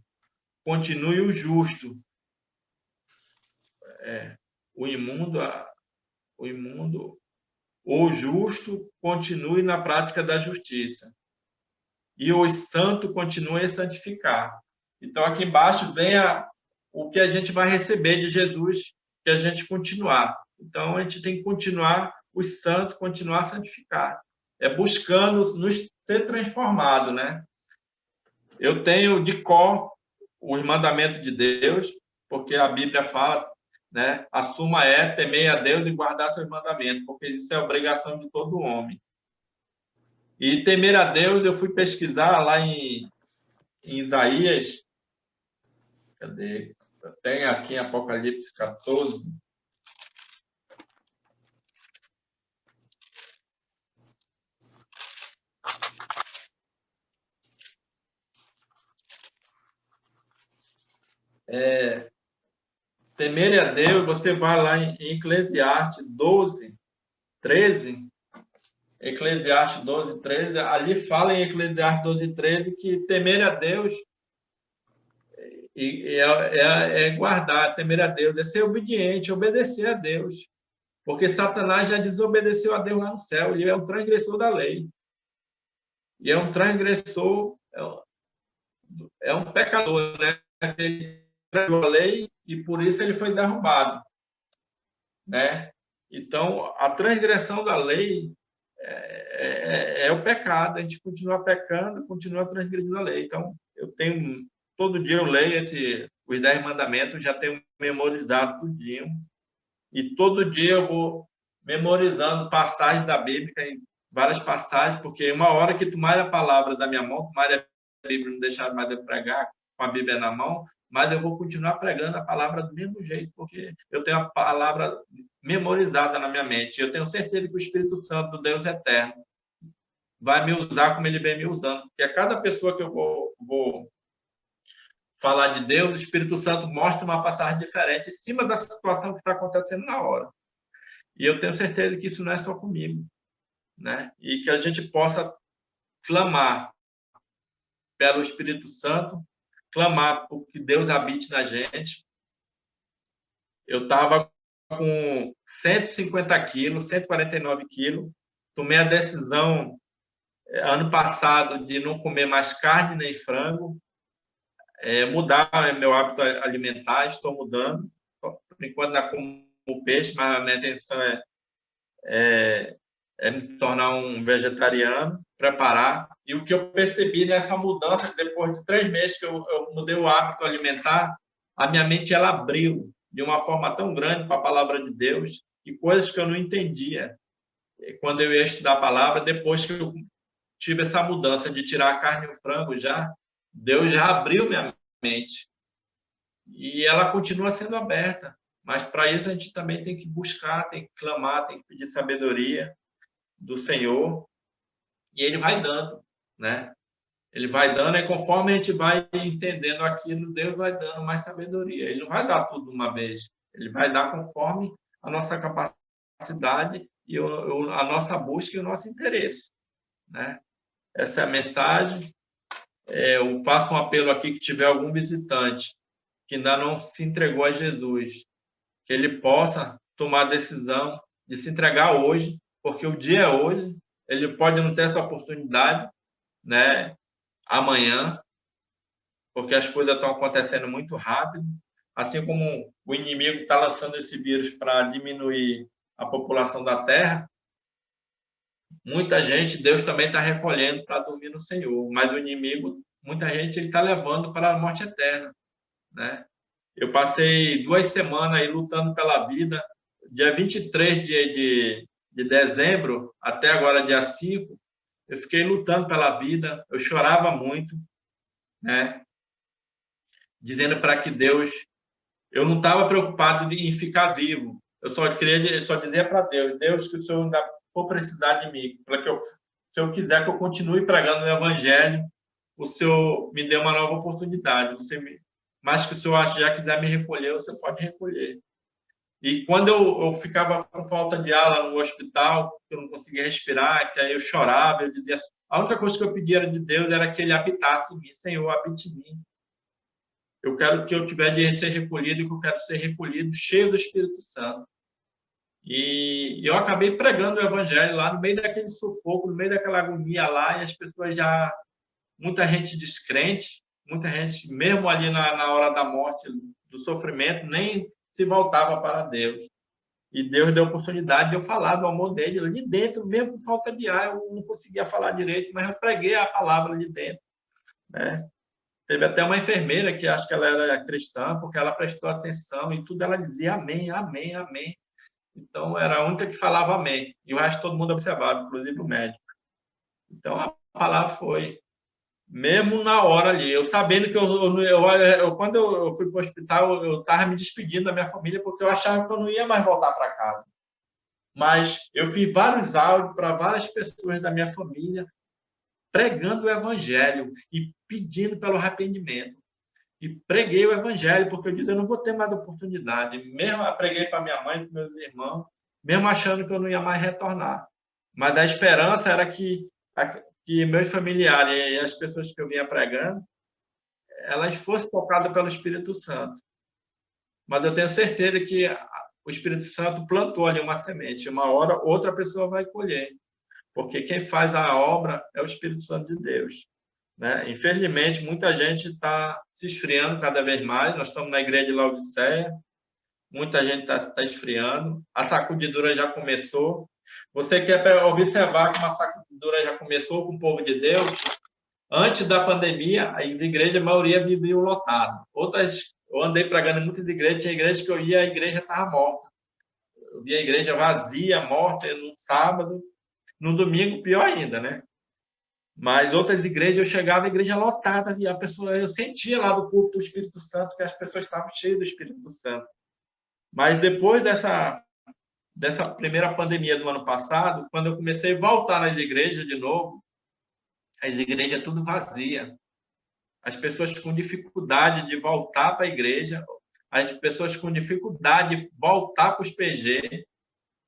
Continue o justo. O justo continue na prática da justiça. E o santo continue a santificar. Então, aqui embaixo vem o que a gente vai receber de Jesus, que a gente continuar. Então, a gente tem que continuar, os santos continuar a santificar. É buscando nos ser transformado, né? Eu tenho de cor os mandamentos de Deus, porque a Bíblia fala, né? A suma é temer a Deus e guardar seus mandamentos, porque isso é obrigação de todo homem. E temer a Deus, eu fui pesquisar lá em Isaías. Cadê? Eu tenho aqui em Apocalipse 14. Temer a Deus, você vai lá em Eclesiastes 12, 13. Eclesiastes 12, 13. Ali fala em Eclesiastes 12, 13 que temer a Deus é guardar, temer a Deus, é ser obediente, obedecer a Deus. Porque Satanás já desobedeceu a Deus lá no céu, ele é um transgressor da lei. E é um transgressor, é um pecador, né? Ele transgrediu a lei e por isso ele foi derrubado, né? Então, a transgressão da lei é o pecado, a gente continua pecando, continua transgredindo a lei. Então, todo dia eu leio os 10 mandamentos, já tenho memorizado tudinho, e todo dia eu vou memorizando passagens da Bíblia, várias passagens, porque uma hora que tomar a palavra da minha mão, tomar a Bíblia, não deixar mais de pregar com a Bíblia na mão, mas eu vou continuar pregando a palavra do mesmo jeito, porque eu tenho a palavra memorizada na minha mente. Eu tenho certeza que o Espírito Santo, do Deus eterno, vai me usar como ele vem me usando. Porque a cada pessoa que eu vou falar de Deus, o Espírito Santo mostra uma passagem diferente em cima da situação que está acontecendo na hora. E eu tenho certeza que isso não é só comigo, né? E que a gente possa clamar pelo Espírito Santo, clamar por que Deus habite na gente. Eu estava com 150 quilos, 149 quilos, tomei a decisão ano passado de não comer mais carne nem frango, mudar meu hábito alimentar, estou mudando. Por enquanto não como peixe, mas a minha intenção é me tornar um vegetariano, preparar. E o que eu percebi nessa mudança, depois de 3 meses que eu mudei o hábito alimentar, a minha mente ela abriu de uma forma tão grande para a palavra de Deus e coisas que eu não entendia. Quando eu ia estudar a palavra, depois que eu tive essa mudança de tirar a carne e o frango, Deus já abriu minha mente. E ela continua sendo aberta. Mas para isso a gente também tem que buscar, tem que clamar, tem que pedir sabedoria do Senhor. E Ele vai dando, né? Ele vai dando, e conforme a gente vai entendendo aquilo, Deus vai dando mais sabedoria. Ele não vai dar tudo de uma vez. Ele vai dar conforme a nossa capacidade e a nossa busca e o nosso interesse, né? Essa é a mensagem. Eu faço um apelo aqui que tiver algum visitante que ainda não se entregou a Jesus, que ele possa tomar a decisão de se entregar hoje, porque o dia é hoje. Ele pode não ter essa oportunidade, né, amanhã, porque as coisas estão acontecendo muito rápido, assim como o inimigo está lançando esse vírus para diminuir a população da Terra. Muita gente, Deus também está recolhendo para dormir no Senhor, mas o inimigo, muita gente, ele está levando para a morte eterna, né? Eu passei 2 semanas aí lutando pela vida. Dia 23 de dezembro, até agora, dia 5, eu fiquei lutando pela vida. Eu chorava muito, né? Dizendo para que Deus... Eu não estava preocupado em ficar vivo. Eu só dizia para Deus, Deus, que o Senhor ainda for precisar de mim, para que se eu quiser que eu continue pregando o Evangelho, o Senhor me dê uma nova oportunidade. Mas que o Senhor já quiser me recolher, o Senhor pode recolher. E quando eu ficava com falta de ar lá no hospital, eu não conseguia respirar, que aí eu chorava, eu dizia assim, a única coisa que eu pedia de Deus era que Ele habitasse em mim. Senhor, habite em mim. Eu quero que eu tiver de ser recolhido, que eu quero ser recolhido, cheio do Espírito Santo. E eu acabei pregando o evangelho lá no meio daquele sufoco, no meio daquela agonia lá, e as pessoas já, muita gente descrente, muita gente, mesmo ali na hora da morte, do sofrimento, nem se voltava para Deus. E Deus deu a oportunidade de eu falar do amor dele ali dentro, mesmo com falta de ar, eu não conseguia falar direito, mas eu preguei a palavra ali dentro, né? Teve até uma enfermeira que acho que ela era cristã, porque ela prestou atenção e tudo ela dizia amém, amém, amém. Então, era a única que falava amém. E o resto todo mundo observava, inclusive o médico. Então, a palavra foi, mesmo na hora ali, eu sabendo que quando eu fui para o hospital, eu estava me despedindo da minha família, porque eu achava que eu não ia mais voltar para casa. Mas eu fiz vários áudios para várias pessoas da minha família, pregando o evangelho e pedindo pelo arrependimento. E preguei o evangelho, porque eu disse, eu não vou ter mais oportunidade. Mesmo eu preguei para minha mãe e para meus irmãos, mesmo achando que eu não ia mais retornar. Mas a esperança era que meus familiares e as pessoas que eu vinha pregando, elas fossem tocadas pelo Espírito Santo. Mas eu tenho certeza que o Espírito Santo plantou ali uma semente. Uma hora, outra pessoa vai colher. Porque quem faz a obra é o Espírito Santo de Deus, né? Infelizmente, muita gente está se esfriando cada vez mais. Nós estamos na igreja de Laodiceia, muita gente está esfriando. A sacudidura já começou. Você quer observar que uma sacudidura já começou com o povo de Deus? Antes da pandemia, a igreja, a maioria vivia lotada. Outras, eu andei pregando em muitas igrejas, tinha igrejas que eu ia, a igreja estava morta. Eu via a igreja vazia, morta, no sábado. No domingo, pior ainda, né? Mas outras igrejas, eu chegava, a igreja lotada, e a pessoa, eu sentia lá do culto do Espírito Santo que as pessoas estavam cheias do Espírito Santo. Mas depois dessa primeira pandemia do ano passado, quando eu comecei a voltar nas igrejas de novo, as igrejas tudo vazia. As pessoas com dificuldade de voltar para a igreja, as pessoas com dificuldade de voltar para os PG,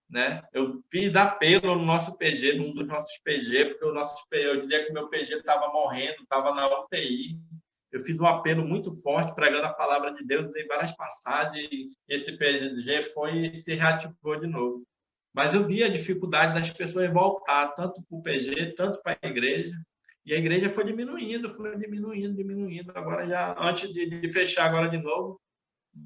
né? Eu fiz apelo no nosso PG, num dos nossos PG, porque eu dizia que o meu PG estava morrendo, estava na UTI. Eu fiz um apelo muito forte, pregando a palavra de Deus em várias passagens, e esse PG foi e se reativou de novo. Mas eu vi a dificuldade das pessoas voltar, tanto para o PG, tanto para a igreja, e a igreja foi diminuindo. Agora, já antes de fechar agora de novo,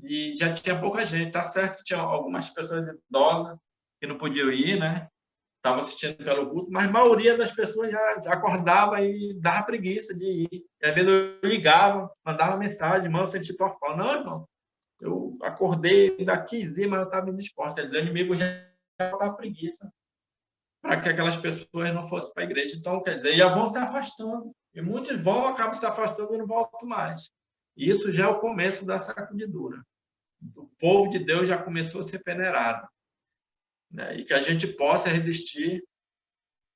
e já tinha pouca gente. Tá certo que tinha algumas pessoas idosas que não podiam ir, né? Estavam assistindo pelo culto, mas a maioria das pessoas já acordava e dava preguiça de ir. E às vezes eu ligava, mandava mensagem, irmão, eu senti tua falta. Não, irmão, eu acordei daqui, mas eu estava indisposto. Quer dizer, o inimigo já estava preguiça para que aquelas pessoas não fossem para a igreja. Então, quer dizer, já vão se afastando. E muitos acabam se afastando e não voltam mais. E isso já é o começo da sacudidura. O povo de Deus já começou a ser peneirado, né? E que a gente possa resistir.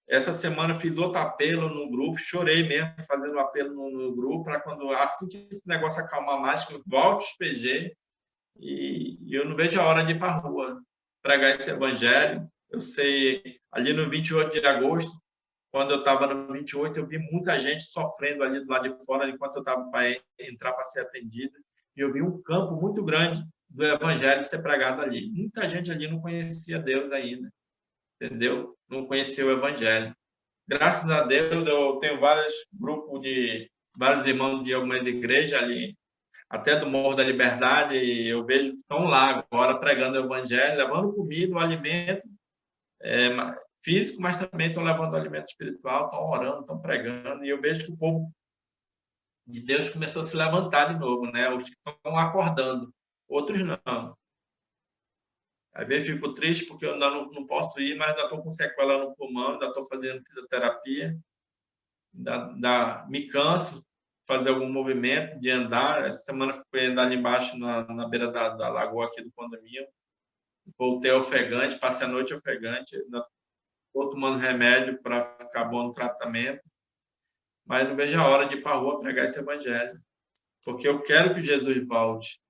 Essa semana fiz outro apelo no grupo, chorei mesmo fazendo apelo no grupo, para quando, assim que esse negócio acalmar mais, que eu volte os PG, e eu não vejo a hora de ir para a rua pregar esse evangelho. Eu sei, ali no 28 de agosto, quando eu estava no 28, eu vi muita gente sofrendo ali do lado de fora, enquanto eu estava para entrar para ser atendido, e eu vi um campo muito grande do evangelho ser pregado ali. Muita gente ali não conhecia Deus ainda, entendeu? Não conhecia o evangelho. Graças a Deus, eu tenho vários grupos vários irmãos de algumas igrejas ali, até do Morro da Liberdade, e eu vejo que estão lá agora pregando o evangelho, levando comida, o alimento físico, mas também estão levando o alimento espiritual, estão orando, estão pregando, e eu vejo que o povo de Deus começou a se levantar de novo, né? Os que estão acordando, outros não. Às vezes fico triste porque eu ainda não posso ir, mas ainda estou com sequela no pulmão, ainda estou fazendo fisioterapia, me canso fazer algum movimento, de andar. Essa semana fui andar ali embaixo, na beira da lagoa aqui do condomínio. Voltei ofegante, passei a noite ofegante. Estou tomando remédio para ficar bom no tratamento. Mas não vejo a hora de ir para a rua pregar esse evangelho. Porque eu quero que Jesus volte,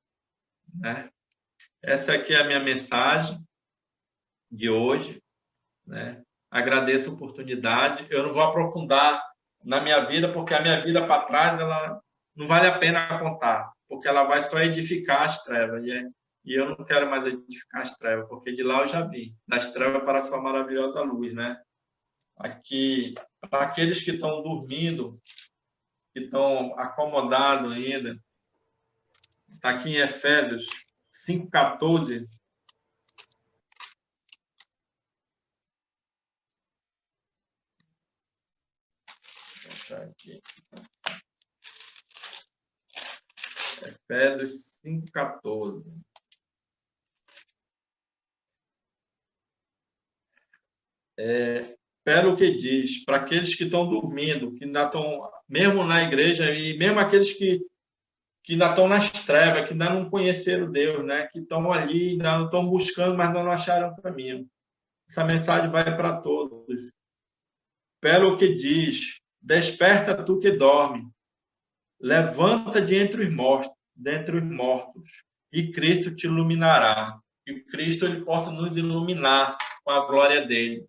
né? Essa aqui é a minha mensagem de hoje, né? Agradeço a oportunidade. Eu não vou aprofundar na minha vida, porque a minha vida para trás ela não vale a pena contar, porque ela vai só edificar as trevas. E eu não quero mais edificar as trevas, porque de lá eu já vim, das trevas para a sua maravilhosa luz, né? Aqui, para aqueles que estão dormindo, que estão acomodados ainda, está aqui em Efésios 5,14. Aqui. Efésios 5,14. Pelo que diz, para aqueles que estão dormindo, que ainda estão, mesmo na igreja, e mesmo aqueles que ainda estão nas trevas, que ainda não conheceram Deus, né? Que estão ali, ainda não estão buscando, mas não acharam o caminho. Essa mensagem vai para todos. Pelo que diz, desperta tu que dorme, levanta de entre os mortos, e Cristo te iluminará. E Cristo ele possa nos iluminar com a glória dele.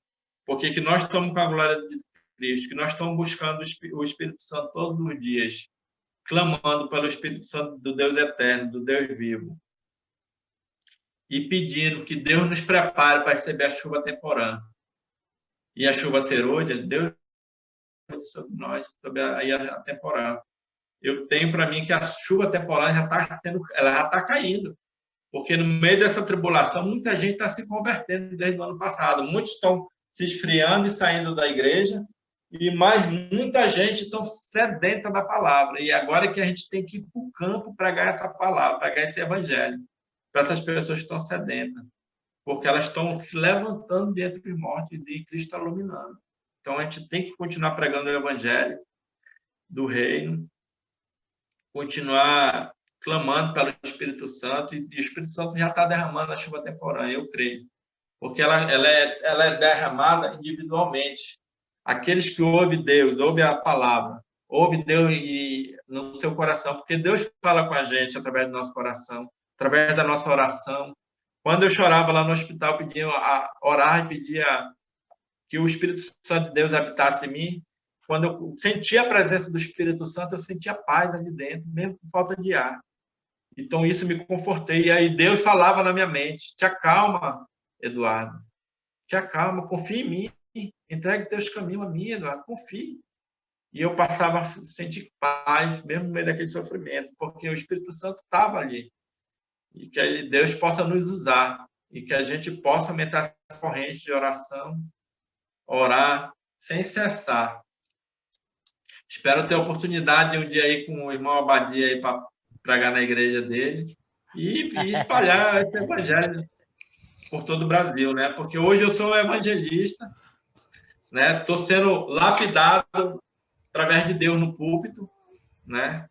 Porque que nós estamos com a glória de Cristo, que nós estamos buscando o Espírito Santo todos os dias, clamando pelo Espírito Santo do Deus eterno, do Deus vivo. E pedindo que Deus nos prepare para receber a chuva temporã. E a chuva serôdia, Deus sobre nós, sobre a temporã. Eu tenho para mim que a chuva temporã já está caindo. Porque no meio dessa tribulação, muita gente está se convertendo desde o ano passado. Muitos estão se esfriando e saindo da igreja, mas muita gente está sedenta da palavra. E agora é que a gente tem que ir para o campo pregar essa palavra, pregar esse evangelho, para essas pessoas que estão sedentas, porque elas estão se levantando diante dos mortos e Cristo está iluminando. Então, a gente tem que continuar pregando o evangelho do reino, continuar clamando pelo Espírito Santo, e o Espírito Santo já está derramando a chuva temporã, eu creio. Porque ela é derramada individualmente. Aqueles que ouvem Deus, ouvem a palavra, ouvem Deus no seu coração, porque Deus fala com a gente através do nosso coração, através da nossa oração. Quando eu chorava lá no hospital, pedia a orar e pedia que o Espírito Santo de Deus habitasse em mim, quando eu sentia a presença do Espírito Santo, eu sentia paz ali dentro, mesmo com falta de ar. Então, isso me confortei. E aí Deus falava na minha mente, te acalma, Eduardo. Te acalma, confia em mim. Entregue teus caminhos a mim, Eduardo. Confie. E eu passava a sentir paz, mesmo no meio daquele sofrimento, porque o Espírito Santo estava ali. E que Deus possa nos usar. E que a gente possa aumentar essa corrente de oração, orar sem cessar. Espero ter a oportunidade de um dia ir com o irmão Abadia aí para pregar na igreja dele e espalhar esse evangelho por todo o Brasil, né? Porque hoje eu sou evangelista, né? Estou sendo lapidado através de Deus no púlpito, né?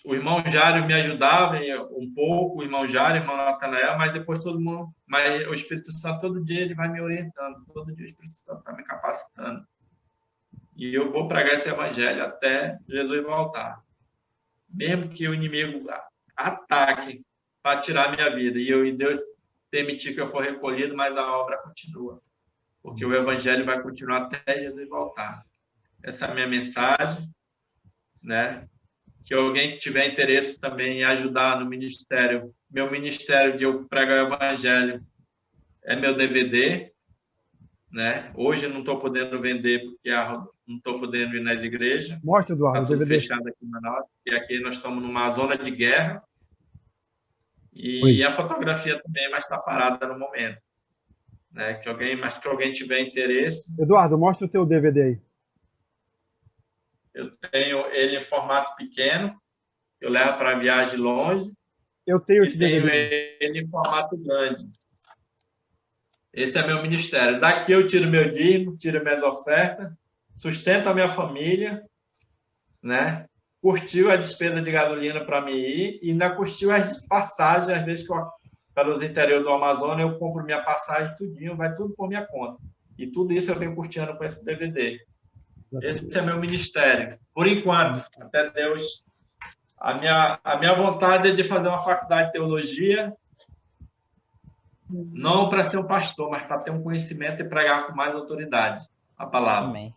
O irmão Jário me ajudava um pouco, o irmão Jário, o irmão Natanael, mas depois todo mundo, mas o Espírito Santo todo dia ele vai me orientando, todo dia o Espírito Santo está me capacitando. E eu vou pregar esse evangelho até Jesus voltar. Mesmo que o inimigo ataque para tirar a minha vida, e Deus permitir que eu for recolhido, mas a obra continua. Porque o evangelho vai continuar até Jesus voltar. Essa é a minha mensagem, né? Que alguém que tiver interesse também em ajudar no ministério, meu ministério de eu pregar o evangelho é meu DVD, né? Hoje eu não estou podendo vender porque não estou podendo ir nas igrejas. Mostra, Eduardo, está tudo DVD. fechado aqui em Manaus, e aqui nós estamos numa zona de guerra. E a fotografia também, mas está parada no momento. Né? Mas que alguém tiver interesse. Eduardo, mostra o teu DVD aí. Eu tenho ele em formato pequeno, eu levo para viagem longe. Eu tenho esse DVD. Tenho ele em formato grande. Esse é meu ministério. Daqui eu tiro meu dízimo, tiro minhas ofertas, sustento a minha família, né? Curtiu a despesa de gasolina para mim ir e ainda curtiu as passagens, às vezes que pelos interiores do Amazonas eu compro minha passagem tudinho, vai tudo por minha conta. E tudo isso eu venho curtindo com esse DVD. Esse é meu ministério. Por enquanto, até Deus A minha vontade é de fazer uma faculdade de teologia, não para ser um pastor, mas para ter um conhecimento e pregar com mais autoridade a palavra. Amém.